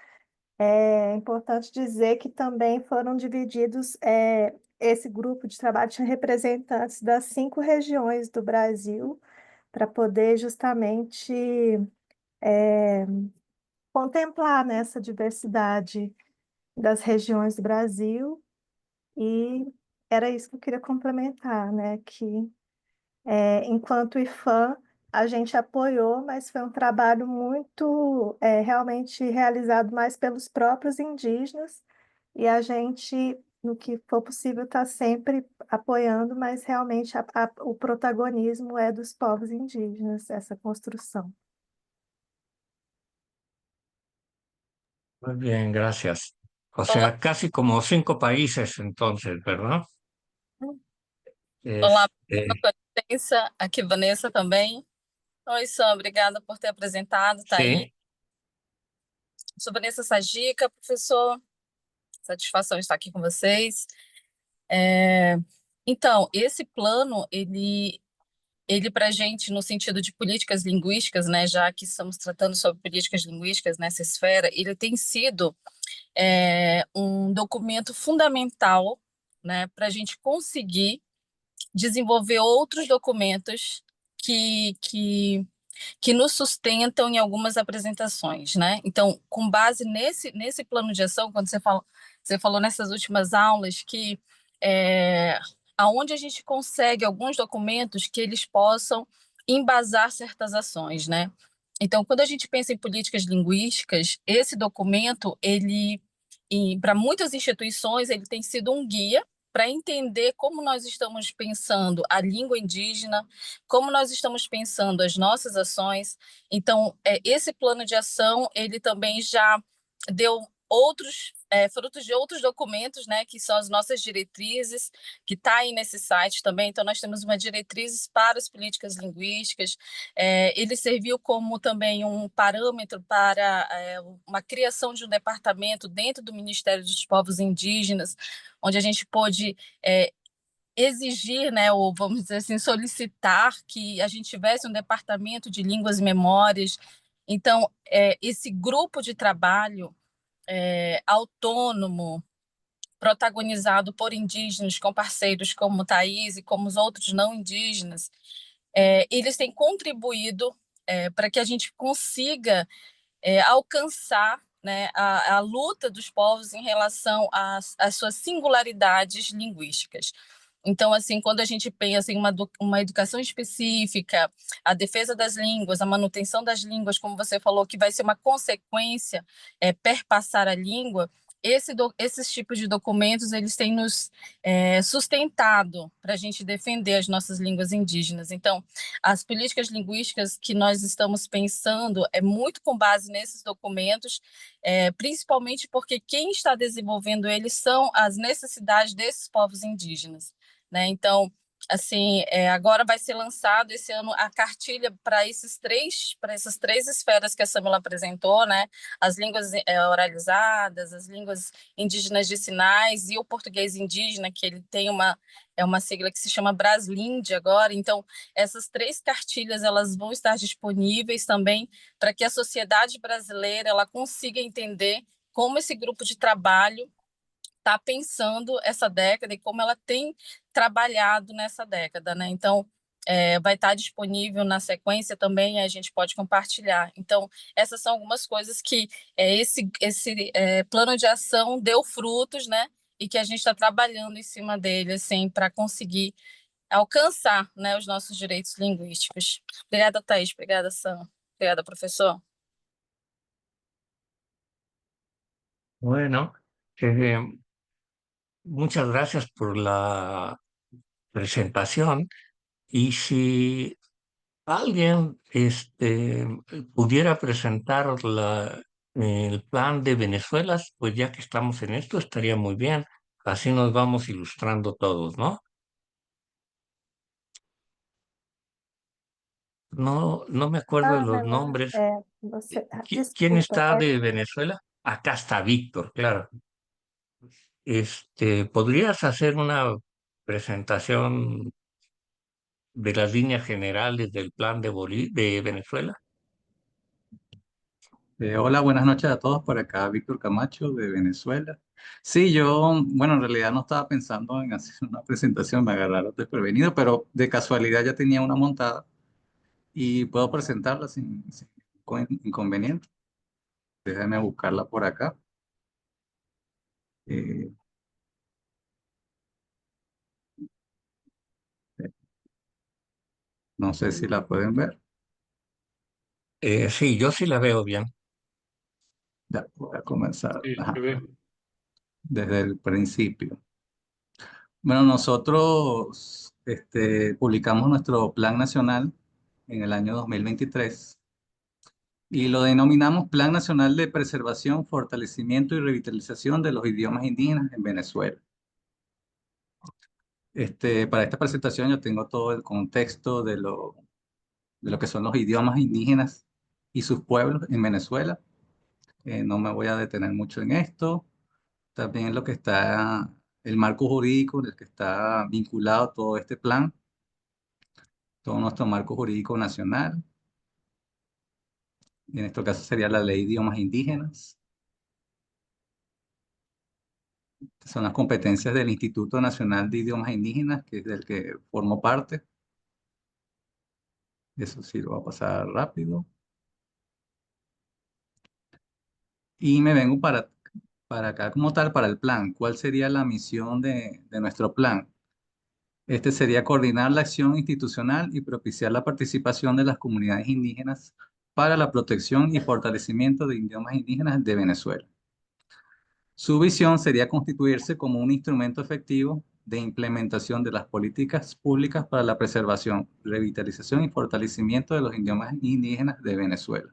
H: é importante dizer que também foram divididos, esse grupo de trabalho tinha representantes das 5 regiões do Brasil, para poder justamente contemplar nessa diversidade das regiões do Brasil, e era isso que eu queria complementar, né? Que enquanto IFAM, a gente apoiou, mas foi um trabalho muito realmente realizado mais pelos próprios indígenas, e a gente, no que for possível, está sempre apoiando, mas realmente o protagonismo é dos povos indígenas, essa construção.
A: Muy bien, gracias. O
I: Olá,
A: sea, casi como 5 países entonces, ¿verdad?
I: olá,
A: Este,
I: com licença, aqui Vanessa também. Oi, Sam, obrigada por ter apresentado, tá aí.
A: sí,
I: Sou Vanessa Sagica, professor, satisfação estar aqui com vocês. Então, esse plano, ele para a gente, no sentido de políticas linguísticas, né, já que estamos tratando sobre políticas linguísticas nessa esfera, ele tem sido um documento fundamental, né, para a gente conseguir desenvolver outros documentos que nos sustentam em algumas apresentações, né? Então, com base nesse plano de ação, quando você falou nessas últimas aulas que aonde a gente consegue alguns documentos que eles possam embasar certas ações, né? Então, quando a gente pensa em políticas linguísticas, esse documento, ele, para muitas instituições, ele tem sido um guia para entender como nós estamos pensando a língua indígena, como nós estamos pensando as nossas ações. Então, esse plano de ação, ele também já deu outros frutos de outros documentos, né, que são as nossas diretrizes, que está aí nesse site também. Então, nós temos uma diretrizes para as políticas linguísticas. Ele serviu como também um parâmetro para uma criação de um departamento dentro do Ministério dos Povos Indígenas, onde a gente pôde exigir, né, ou vamos dizer assim, solicitar que a gente tivesse um departamento de línguas e memórias. Então, esse grupo de trabalho autônomo, protagonizado por indígenas, com parceiros como Thaís e como os outros não indígenas, eles têm contribuído para que a gente consiga alcançar, né, a luta dos povos em relação às suas singularidades linguísticas. Então, assim, quando a gente pensa em uma educação específica, a defesa das línguas, a manutenção das línguas, como você falou, que vai ser uma consequência perpassar a língua, esses tipos de documentos eles têm nos sustentado para a gente defender as nossas línguas indígenas. Então, as políticas linguísticas que nós estamos pensando é muito com base nesses documentos, principalmente porque quem está desenvolvendo eles são as necessidades desses povos indígenas, né? Então, assim, agora vai ser lançado esse ano a cartilha para essas três esferas que a Samila apresentou, né? As línguas oralizadas, as línguas indígenas de sinais e o português indígena, que ele tem uma sigla que se chama Braslinde agora. Então, essas três cartilhas elas vão estar disponíveis também para que a sociedade brasileira ela consiga entender como esse grupo de trabalho está pensando essa década e como ela tem trabalhado nessa década, né? Então, vai estar disponível na sequência também, a gente pode compartilhar. Então, essas são algumas coisas que esse plano de ação deu frutos, né? E que a gente está trabalhando em cima dele, assim, para conseguir alcançar, né, os nossos direitos linguísticos. Obrigada, Thaís. Obrigada, Sam. Obrigada, professor.
A: bueno, eh, muchas gracias por la presentación. Y si alguien pudiera presentar el plan de Venezuela, pues ya que estamos en esto, estaría muy bien. Así nos vamos ilustrando todos, ¿no? No, no me acuerdo de los
H: Pamela,
A: nombres. ¿Quién
H: desculpa,
A: está de Venezuela? Acá está Víctor, claro. ¿Podrías hacer una presentación de las líneas generales del plan de Venezuela?
J: Hola, buenas noches a todos. Por acá, Víctor Camacho de Venezuela. Sí, yo, bueno, en realidad no estaba pensando en hacer una presentación, me agarraron desprevenido, pero de casualidad ya tenía una montada y puedo presentarla sin inconveniente. Déjame buscarla por acá. Eh, no sé si la pueden ver.
A: Sí, yo sí la veo bien.
J: Ya, voy a comenzar
B: Sí, se ve.
J: desde el principio. Bueno, nosotros publicamos nuestro Plan Nacional en el año 2023 y lo denominamos Plan Nacional de Preservación, Fortalecimiento y Revitalización de los Idiomas Indígenas en Venezuela. Para esta presentación yo tengo todo el contexto de lo que son los idiomas indígenas y sus pueblos en Venezuela. No me voy a detener mucho en esto. También lo que está, el marco jurídico en el que está vinculado todo este plan, todo nuestro marco jurídico nacional. En este caso sería la Ley de Idiomas Indígenas. Son las competencias del Instituto Nacional de Idiomas Indígenas, que es del que formo parte. Eso sí lo voy a pasar rápido. Y me vengo para acá como tal, para el plan. ¿Cuál sería la misión de nuestro plan? Este sería coordinar la acción institucional y propiciar la participación de las comunidades indígenas para la protección y fortalecimiento de idiomas indígenas de Venezuela. Su visión sería constituirse como un instrumento efectivo de implementación de las políticas públicas para la preservación, revitalización y fortalecimiento de los idiomas indígenas de Venezuela.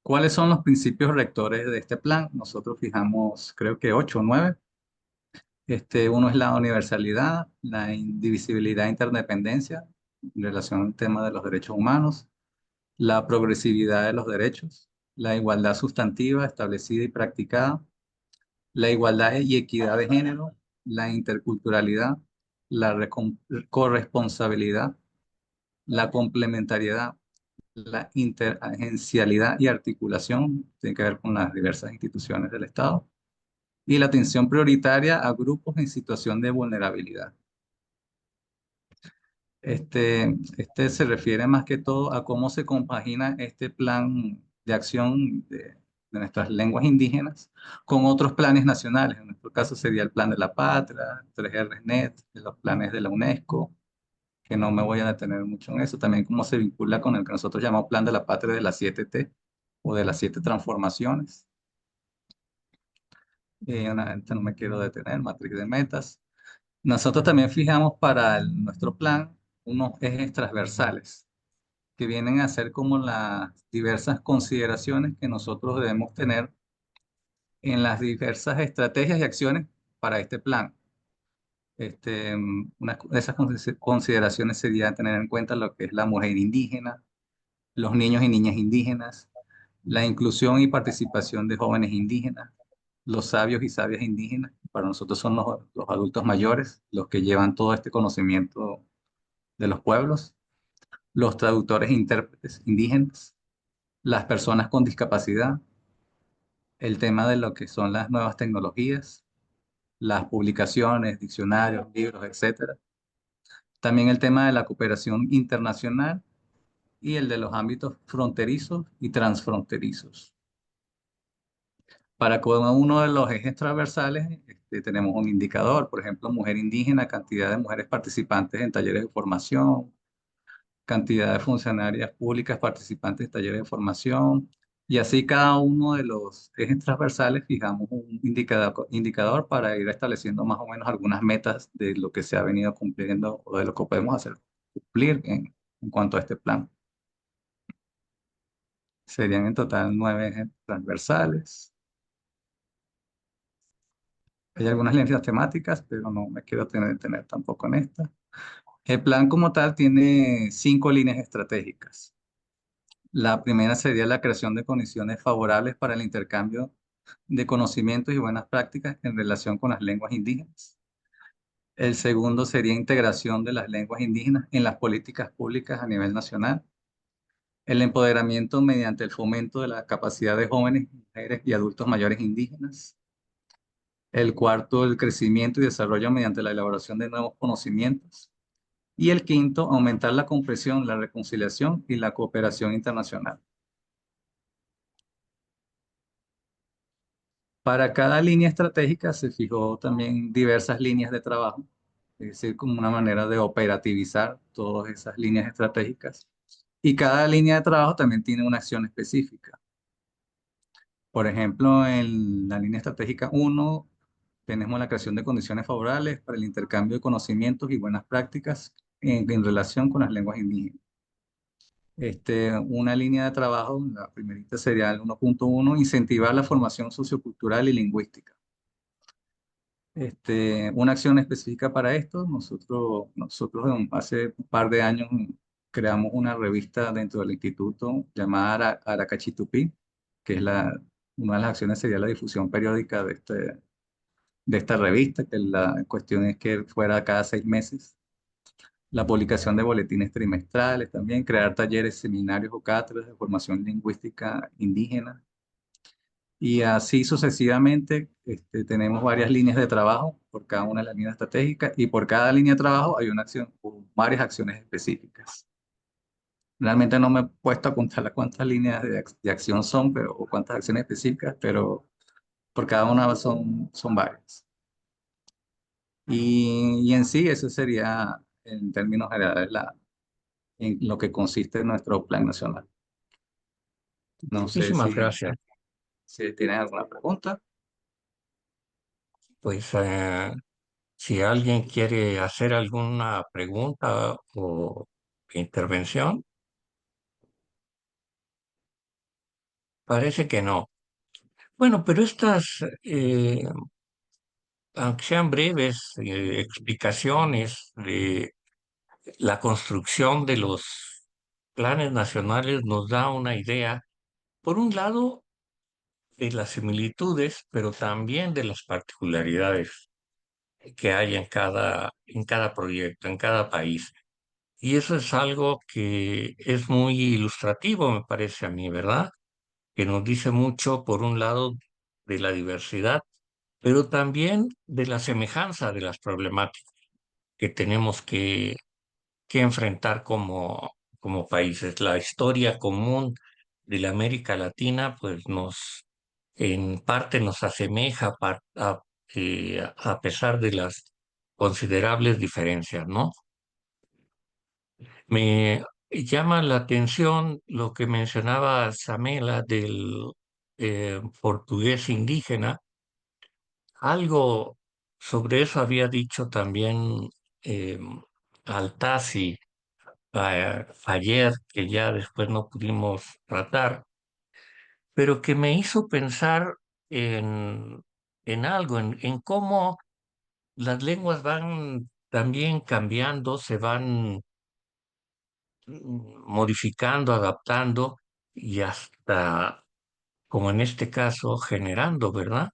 J: ¿Cuáles son los principios rectores de este plan? Nosotros fijamos, creo que 8 o 9. Uno es la universalidad, la indivisibilidad e interdependencia en relación al tema de los derechos humanos, la progresividad de los derechos, la igualdad sustantiva establecida y practicada, la igualdad y equidad de género, la interculturalidad, la corresponsabilidad, la complementariedad, la interagencialidad y articulación, tiene que ver con las diversas instituciones del Estado, y la atención prioritaria a grupos en situación de vulnerabilidad. Este se refiere más que todo a cómo se compagina este plan de acción de nuestras lenguas indígenas con otros planes nacionales. En nuestro caso sería el Plan de la Patria, 3RNet, los planes de la UNESCO, que no me voy a detener mucho en eso. También cómo se vincula con el que nosotros llamamos Plan de la Patria de las 7T o de las 7 transformaciones. No me quiero detener, matriz de metas. Nosotros también fijamos para nuestro plan unos ejes transversales que vienen a ser como las diversas consideraciones que nosotros debemos tener en las diversas estrategias y acciones para este plan. Una de esas consideraciones sería tener en cuenta lo que es la mujer indígena, los niños y niñas indígenas, la inclusión y participación de jóvenes indígenas, los sabios y sabias indígenas. Para nosotros son los adultos mayores, los que llevan todo este conocimiento de los pueblos, los traductores e intérpretes indígenas, las personas con discapacidad, el tema de lo que son las nuevas tecnologías, las publicaciones, diccionarios, libros, etcétera. También el tema de la cooperación internacional y el de los ámbitos fronterizos y transfronterizos. Para cada uno de los ejes transversales tenemos un indicador, por ejemplo, mujer indígena, cantidad de mujeres participantes en talleres de formación, cantidad de funcionarias públicas participantes en talleres de formación, y así cada uno de los ejes transversales fijamos un indicador para ir estableciendo más o menos algunas metas de lo que se ha venido cumpliendo o de lo que podemos hacer cumplir en cuanto a este plan. Serían en total 9 ejes transversales. Hay algunas líneas temáticas, pero no me quiero detener tampoco en esta. El plan como tal tiene 5 líneas estratégicas. La primera sería la creación de condiciones favorables para el intercambio de conocimientos y buenas prácticas en relación con las lenguas indígenas. El segundo sería integración de las lenguas indígenas en las políticas públicas a nivel nacional. El empoderamiento mediante el fomento de la capacidad de jóvenes, mujeres y adultos mayores indígenas. El cuarto, el crecimiento y desarrollo mediante la elaboración de nuevos conocimientos. Y el quinto, aumentar la comprensión, la reconciliación y la cooperación internacional. Para cada línea estratégica se fijó también diversas líneas de trabajo, es decir, como una manera de operativizar todas esas líneas estratégicas Y cada línea de trabajo también tiene una acción específica. Por ejemplo, en la línea estratégica 1 tenemos la creación de condiciones favorables para el intercambio de conocimientos y buenas prácticas en relación con las lenguas indígenas. Una línea de trabajo, la primerita sería el 1.1, incentivar la formación sociocultural y lingüística. Una acción específica para esto, nosotros hace un par de años creamos una revista dentro del instituto llamada Aracachitupi, que es una de las acciones sería la difusión periódica de esta revista, que la cuestión es que fuera cada 6 meses. La publicación de boletines trimestrales también, crear talleres, seminarios o cátedras de formación lingüística indígena. Y así sucesivamente, tenemos varias líneas de trabajo por cada una de las líneas estratégicas y por cada línea de trabajo hay una acción o varias acciones específicas. Realmente no me he puesto a contar cuántas líneas de acción son, o cuántas acciones específicas, pero por cada una son varias. Y en sí, eso sería, en términos generales, en lo que consiste nuestro plan nacional. No sé
A: Muchísimas gracias.
J: si tienen alguna pregunta.
A: Pues si alguien quiere hacer alguna pregunta o intervención, parece que no. Bueno, pero estas, aunque sean breves, explicaciones de la construcción de los planes nacionales nos da una idea, por un lado, de las similitudes, pero también de las particularidades que hay en cada proyecto, en cada país. Y eso es algo que es muy ilustrativo, me parece a mí, ¿verdad? Que nos dice mucho, por un lado, de la diversidad, pero también de la semejanza de las problemáticas que tenemos que enfrentar como países. La historia común de la América Latina, pues en parte nos asemeja a pesar de las considerables diferencias, ¿no? Me llama la atención lo que mencionaba Samela del portugués indígena. Algo sobre eso había dicho también eh, Altasi ayer, que ya después no pudimos tratar, pero que me hizo pensar en, en algo, en cómo las lenguas van también cambiando, se van modificando, adaptando y hasta, como en este caso, generando, ¿verdad?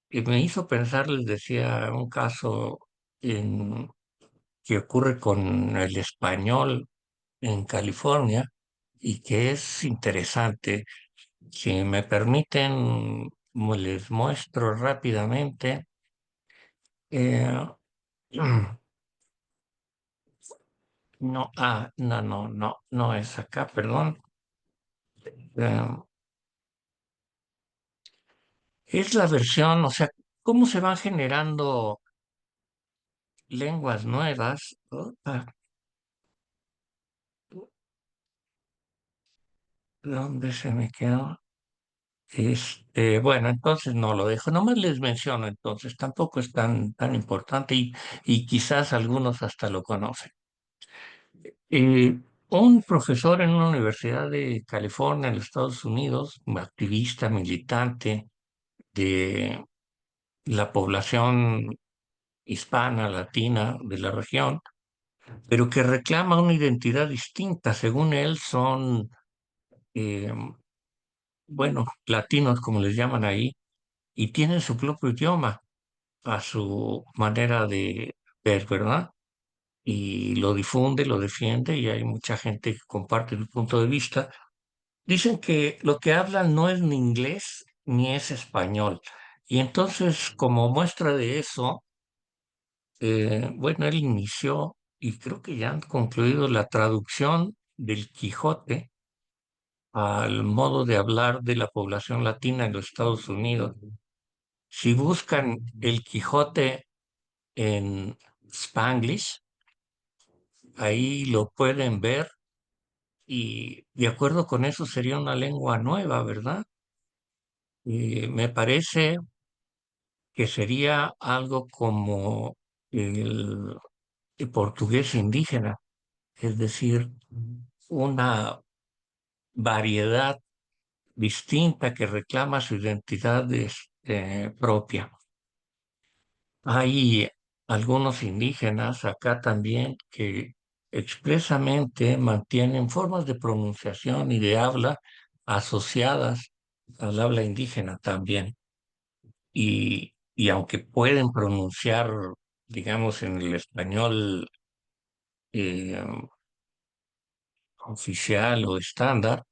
A: Y me hizo pensar, les decía, un caso en, que ocurre con el español en California y que es interesante. Si me permiten, les muestro rápidamente. eh, no, no es acá, perdón. Eh, es la versión, o sea, cómo se van generando lenguas nuevas. Opa, ¿dónde se me quedó? Bueno, entonces no lo dejo, nomás les menciono entonces, tampoco es tan importante y quizás algunos hasta lo conocen. Un profesor en una universidad de California, en los Estados Unidos, un activista, militante de la población hispana, latina de la región, pero que reclama una identidad distinta. Según él, son, eh, bueno, latinos, como les llaman ahí, y tienen su propio idioma a su manera de ver, ¿verdad? Y lo difunde, lo defiende, y hay mucha gente que comparte el punto de vista. Dicen que lo que hablan no es ni inglés ni es español. Y entonces, como muestra de eso, bueno, él inició y creo que ya han concluido la traducción del Quijote al modo de hablar de la población latina en los Estados Unidos. Si buscan el Quijote en Spanglish, ahí lo pueden ver y de acuerdo con eso sería una lengua nueva, ¿verdad? Me parece que sería algo como el, el portugués indígena, es decir, una variedad distinta que reclama su identidad propia. Hay algunos indígenas acá también que expresamente mantienen formas de pronunciación y de habla asociadas al habla indígena también. Y aunque pueden pronunciar, digamos, en el español eh, oficial o estándar,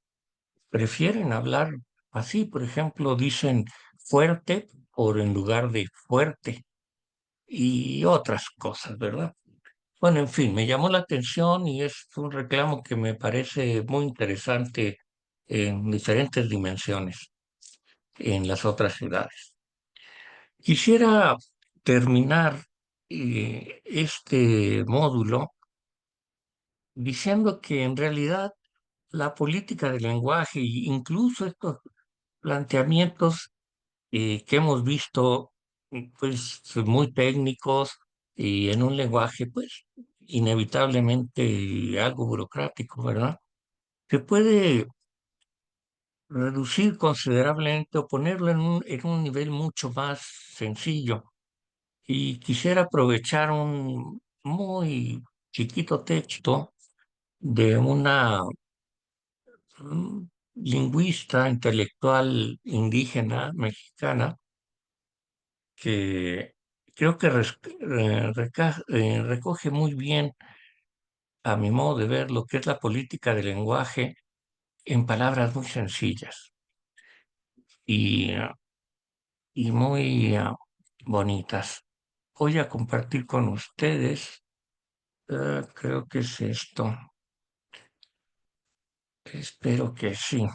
A: prefieren hablar así. Por ejemplo, dicen fuerte por en lugar de fuerte y otras cosas, ¿verdad? Bueno, en fin, me llamó la atención y es un reclamo que me parece muy interesante en diferentes dimensiones en las otras ciudades. Quisiera terminar este módulo diciendo que en realidad la política del lenguaje e incluso estos planteamientos que hemos visto, pues muy técnicos y en un lenguaje, pues inevitablemente algo burocrático, ¿verdad? Se puede reducir considerablemente o ponerlo en un nivel mucho más sencillo. Y quisiera aprovechar un muy chiquito texto de una lingüista intelectual indígena mexicana que creo que recoge muy bien, a mi modo de ver, lo que es la política del lenguaje en palabras muy sencillas y, y muy bonitas. Voy a compartir con ustedes, creo que es esto, espero que sí.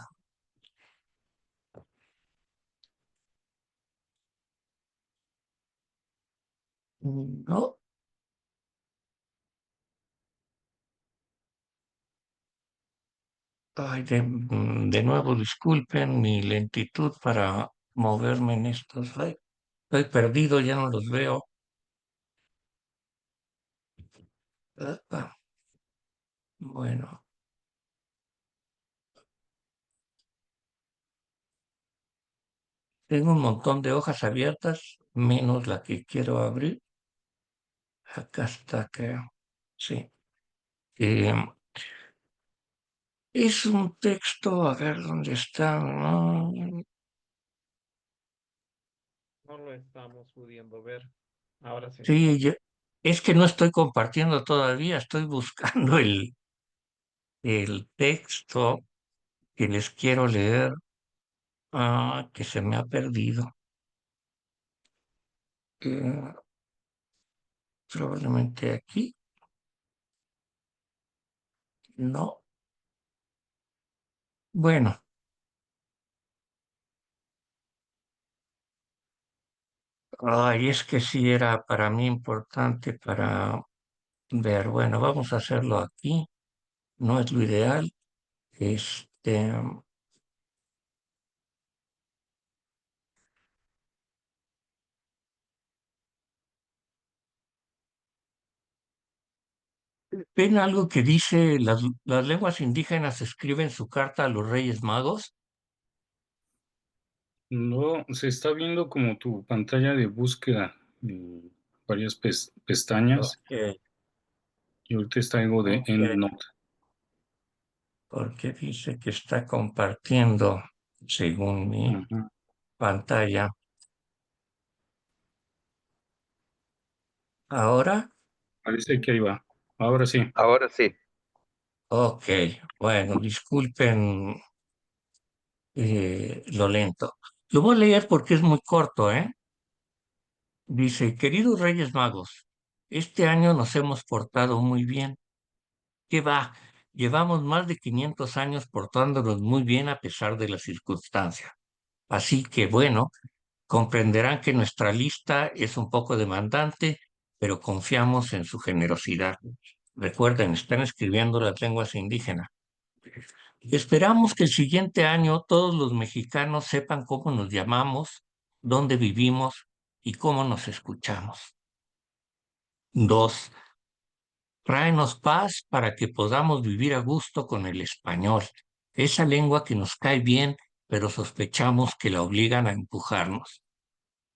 A: No, ay, de nuevo disculpen mi lentitud para moverme en estos. Ay, estoy perdido, ya no los veo. Bueno, tengo un montón de hojas abiertas, menos la que quiero abrir. Acá está, creo. Sí. Eh, es un texto, a ver dónde está.
K: No lo estamos pudiendo ver. Ahora sí.
A: Sí, es que no estoy compartiendo todavía, estoy buscando el texto que les quiero leer, que se me ha perdido. Eh, Probablemente aquí. No. Bueno, ay, es que sí era para mí importante para ver. Bueno, vamos a hacerlo aquí. No es lo ideal. Este, ¿ven algo que dice las lenguas indígenas escriben su carta a los Reyes Magos?
B: No, se está viendo como tu pantalla de búsqueda, varias pestañas,
A: Ok,
B: y ahorita está algo de
A: ok.
B: EndNote.
A: Porque dice que está compartiendo, según mi
B: Ajá.
A: pantalla. Ahora,
B: Parece que ahí va. Ahora sí.
K: Ahora sí.
A: ok. Bueno, disculpen lo lento. Lo voy a leer porque es muy corto, ¿eh? Dice, queridos Reyes Magos, este año nos hemos portado muy bien. ¿Qué va? Llevamos más de 500 años portándonos muy bien a pesar de las circunstancias. Así que bueno, comprenderán que nuestra lista es un poco demandante, pero confiamos en su generosidad. Recuerden, están escribiendo las lenguas indígenas. Esperamos que el siguiente año todos los mexicanos sepan cómo nos llamamos, dónde vivimos y cómo nos escuchamos. 2. Tráenos paz para que podamos vivir a gusto con el español, esa lengua que nos cae bien, pero sospechamos que la obligan a empujarnos.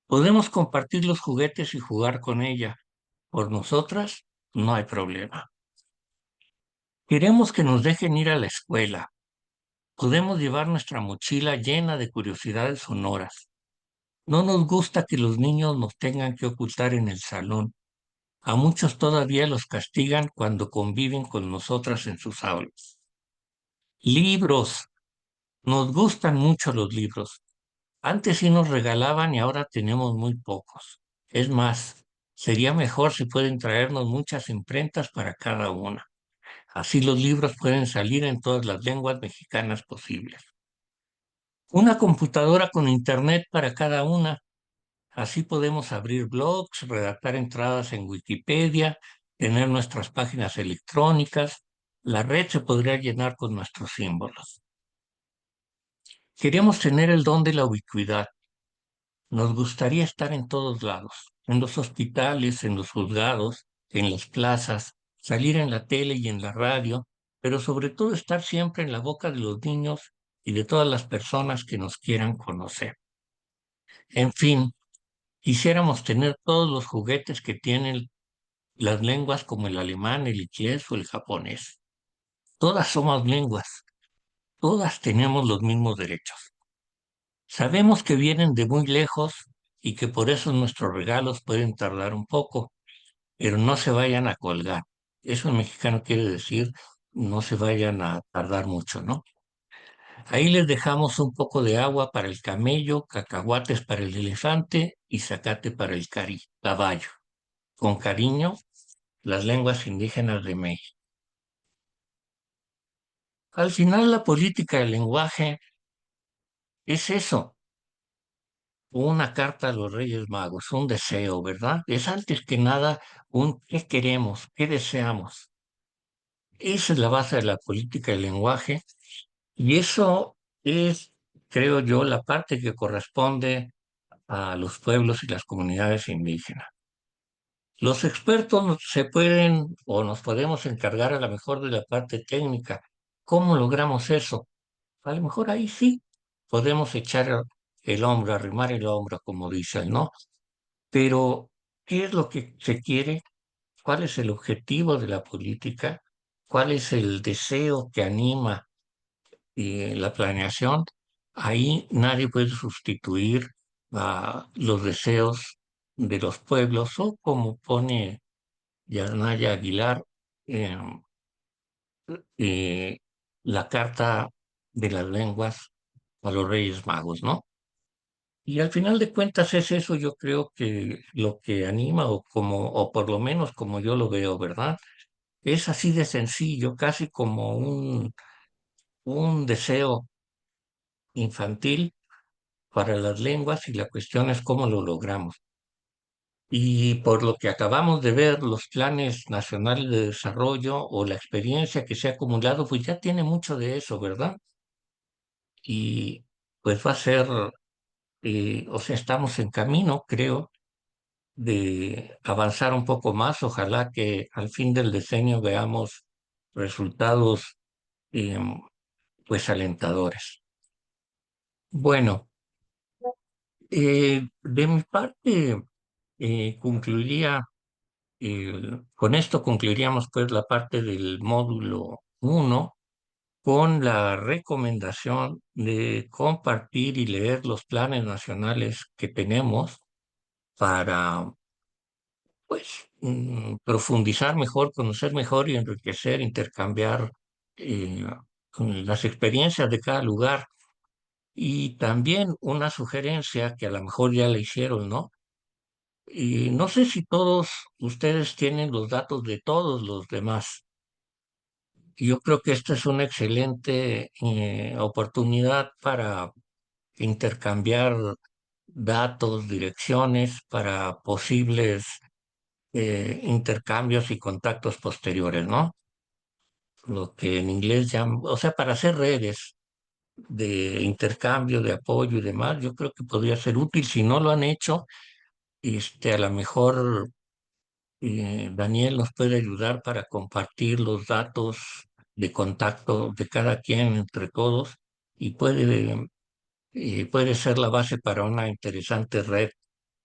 A: Podemos compartir los juguetes y jugar con ella. Por nosotras, no hay problema. Queremos que nos dejen ir a la escuela. Podemos llevar nuestra mochila llena de curiosidades sonoras. No nos gusta que los niños nos tengan que ocultar en el salón. A muchos todavía los castigan cuando conviven con nosotras en sus aulas. Libros. Nos gustan mucho los libros. Antes sí nos regalaban y ahora tenemos muy pocos. Es más, sería mejor si pueden traernos muchas imprentas para cada una. Así los libros pueden salir en todas las lenguas mexicanas posibles. Una computadora con internet para cada una. Así podemos abrir blogs, redactar entradas en Wikipedia, tener nuestras páginas electrónicas. La red se podría llenar con nuestros símbolos. Queremos tener el don de la ubicuidad. Nos gustaría estar en todos lados, en los hospitales, en los juzgados, en las plazas, salir en la tele y en la radio, pero sobre todo estar siempre en la boca de los niños y de todas las personas que nos quieran conocer. En fin, quisiéramos tener todos los juguetes que tienen las lenguas como el alemán, el inglés o el japonés. Todas somos lenguas, todas tenemos los mismos derechos. Sabemos que vienen de muy lejos y que por eso nuestros regalos pueden tardar un poco, pero no se vayan a colgar. Eso en mexicano quiere decir no se vayan a tardar mucho, ¿no? Ahí les dejamos un poco de agua para el camello, cacahuates para el elefante y zacate para el caballo. Con cariño, las lenguas indígenas de México. Al final, la política del lenguaje es eso, una carta a los Reyes Magos, un deseo, ¿verdad? Es antes que nada un qué queremos, qué deseamos. Esa es la base de la política del lenguaje y eso es, creo yo, la parte que corresponde a los pueblos y las comunidades indígenas. Los expertos se pueden o nos podemos encargar a lo mejor de la parte técnica. ¿Cómo logramos eso? A lo mejor ahí sí podemos echar el hombro, arrimar el hombro, como dicen, ¿no? Pero, ¿qué es lo que se quiere? ¿Cuál es el objetivo de la política? ¿Cuál es el deseo que anima la planeación? Ahí nadie puede sustituir a los deseos de los pueblos o como pone Yarnaya Aguilar, eh, eh, la carta de las lenguas a los Reyes Magos, ¿no? Y al final de cuentas es eso, yo creo que lo que anima o por lo menos como yo lo veo, ¿verdad? Es así de sencillo, casi como un deseo infantil para las lenguas y la cuestión es cómo lo logramos. Y por lo que acabamos de ver, los planes nacionales de desarrollo o la experiencia que se ha acumulado, pues ya tiene mucho de eso, ¿verdad? Y pues va a ser, o sea, estamos en camino, creo, de avanzar un poco más. Ojalá que al fin del decenio veamos resultados em, pues alentadores. Bueno, de mi parte concluiría, con esto concluiríamos pues la parte del módulo 1 con la recomendación de compartir y leer los planes nacionales que tenemos para pues profundizar mejor, conocer mejor y enriquecer, intercambiar eh, con las experiencias de cada lugar. Y también una sugerencia que a lo mejor ya le hicieron, ¿no? Y no sé si todos ustedes tienen los datos de todos los demás. Yo creo que esta es una excelente oportunidad para intercambiar datos, direcciones para posibles intercambios y contactos posteriores, ¿no? lo que en inglés llaman, o sea, para hacer redes de intercambio, de apoyo y demás, yo creo que podría ser útil. Si no lo han hecho, a lo mejor Daniel nos puede ayudar para compartir los datos de contacto de cada quien entre todos y puede ser la base para una interesante red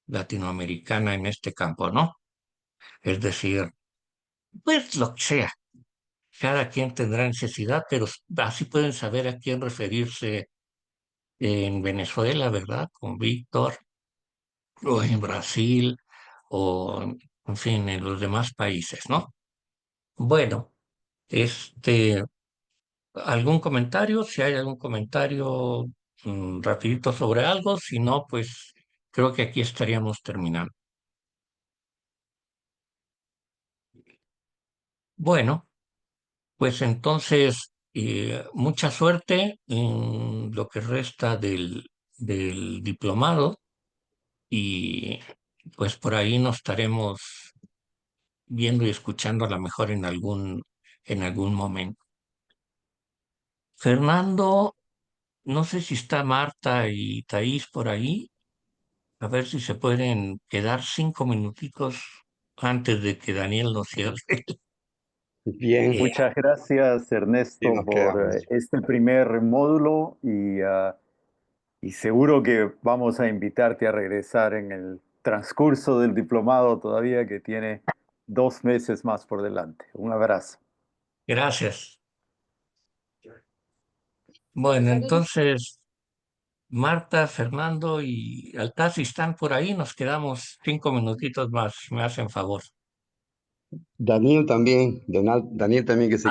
A: latinoamericana en este campo, ¿no? Es decir, pues lo que sea. Cada quien tendrá necesidad, pero así pueden saber a quién referirse en Venezuela, ¿verdad? Con Víctor, o en Brasil, o en fin, en los demás países, ¿no? Bueno, este, ¿algún comentario? Si hay algún comentario rapidito sobre algo, si no, pues creo que aquí estaríamos terminando. Bueno, pues entonces, mucha suerte en lo que resta del diplomado y pues por ahí nos estaremos viendo y escuchando a lo mejor en algún momento. Fernando, no sé si está Marta y Thaís por ahí, a ver si se pueden quedar 5 minutitos antes de que Daniel nos cierre.
L: Bien,
G: Muchas gracias,
L: y
G: Ernesto,
L: nos
G: por
L: quedamos.
G: este primer módulo y seguro que vamos a invitarte a regresar en el transcurso del diplomado todavía que tiene 2 meses más por delante. Un abrazo.
A: Gracias. Bueno, entonces, Marta, Fernando y Altaz, si están por ahí, nos quedamos 5 minutitos más, me hacen favor.
L: Daniel también, Daniel también que se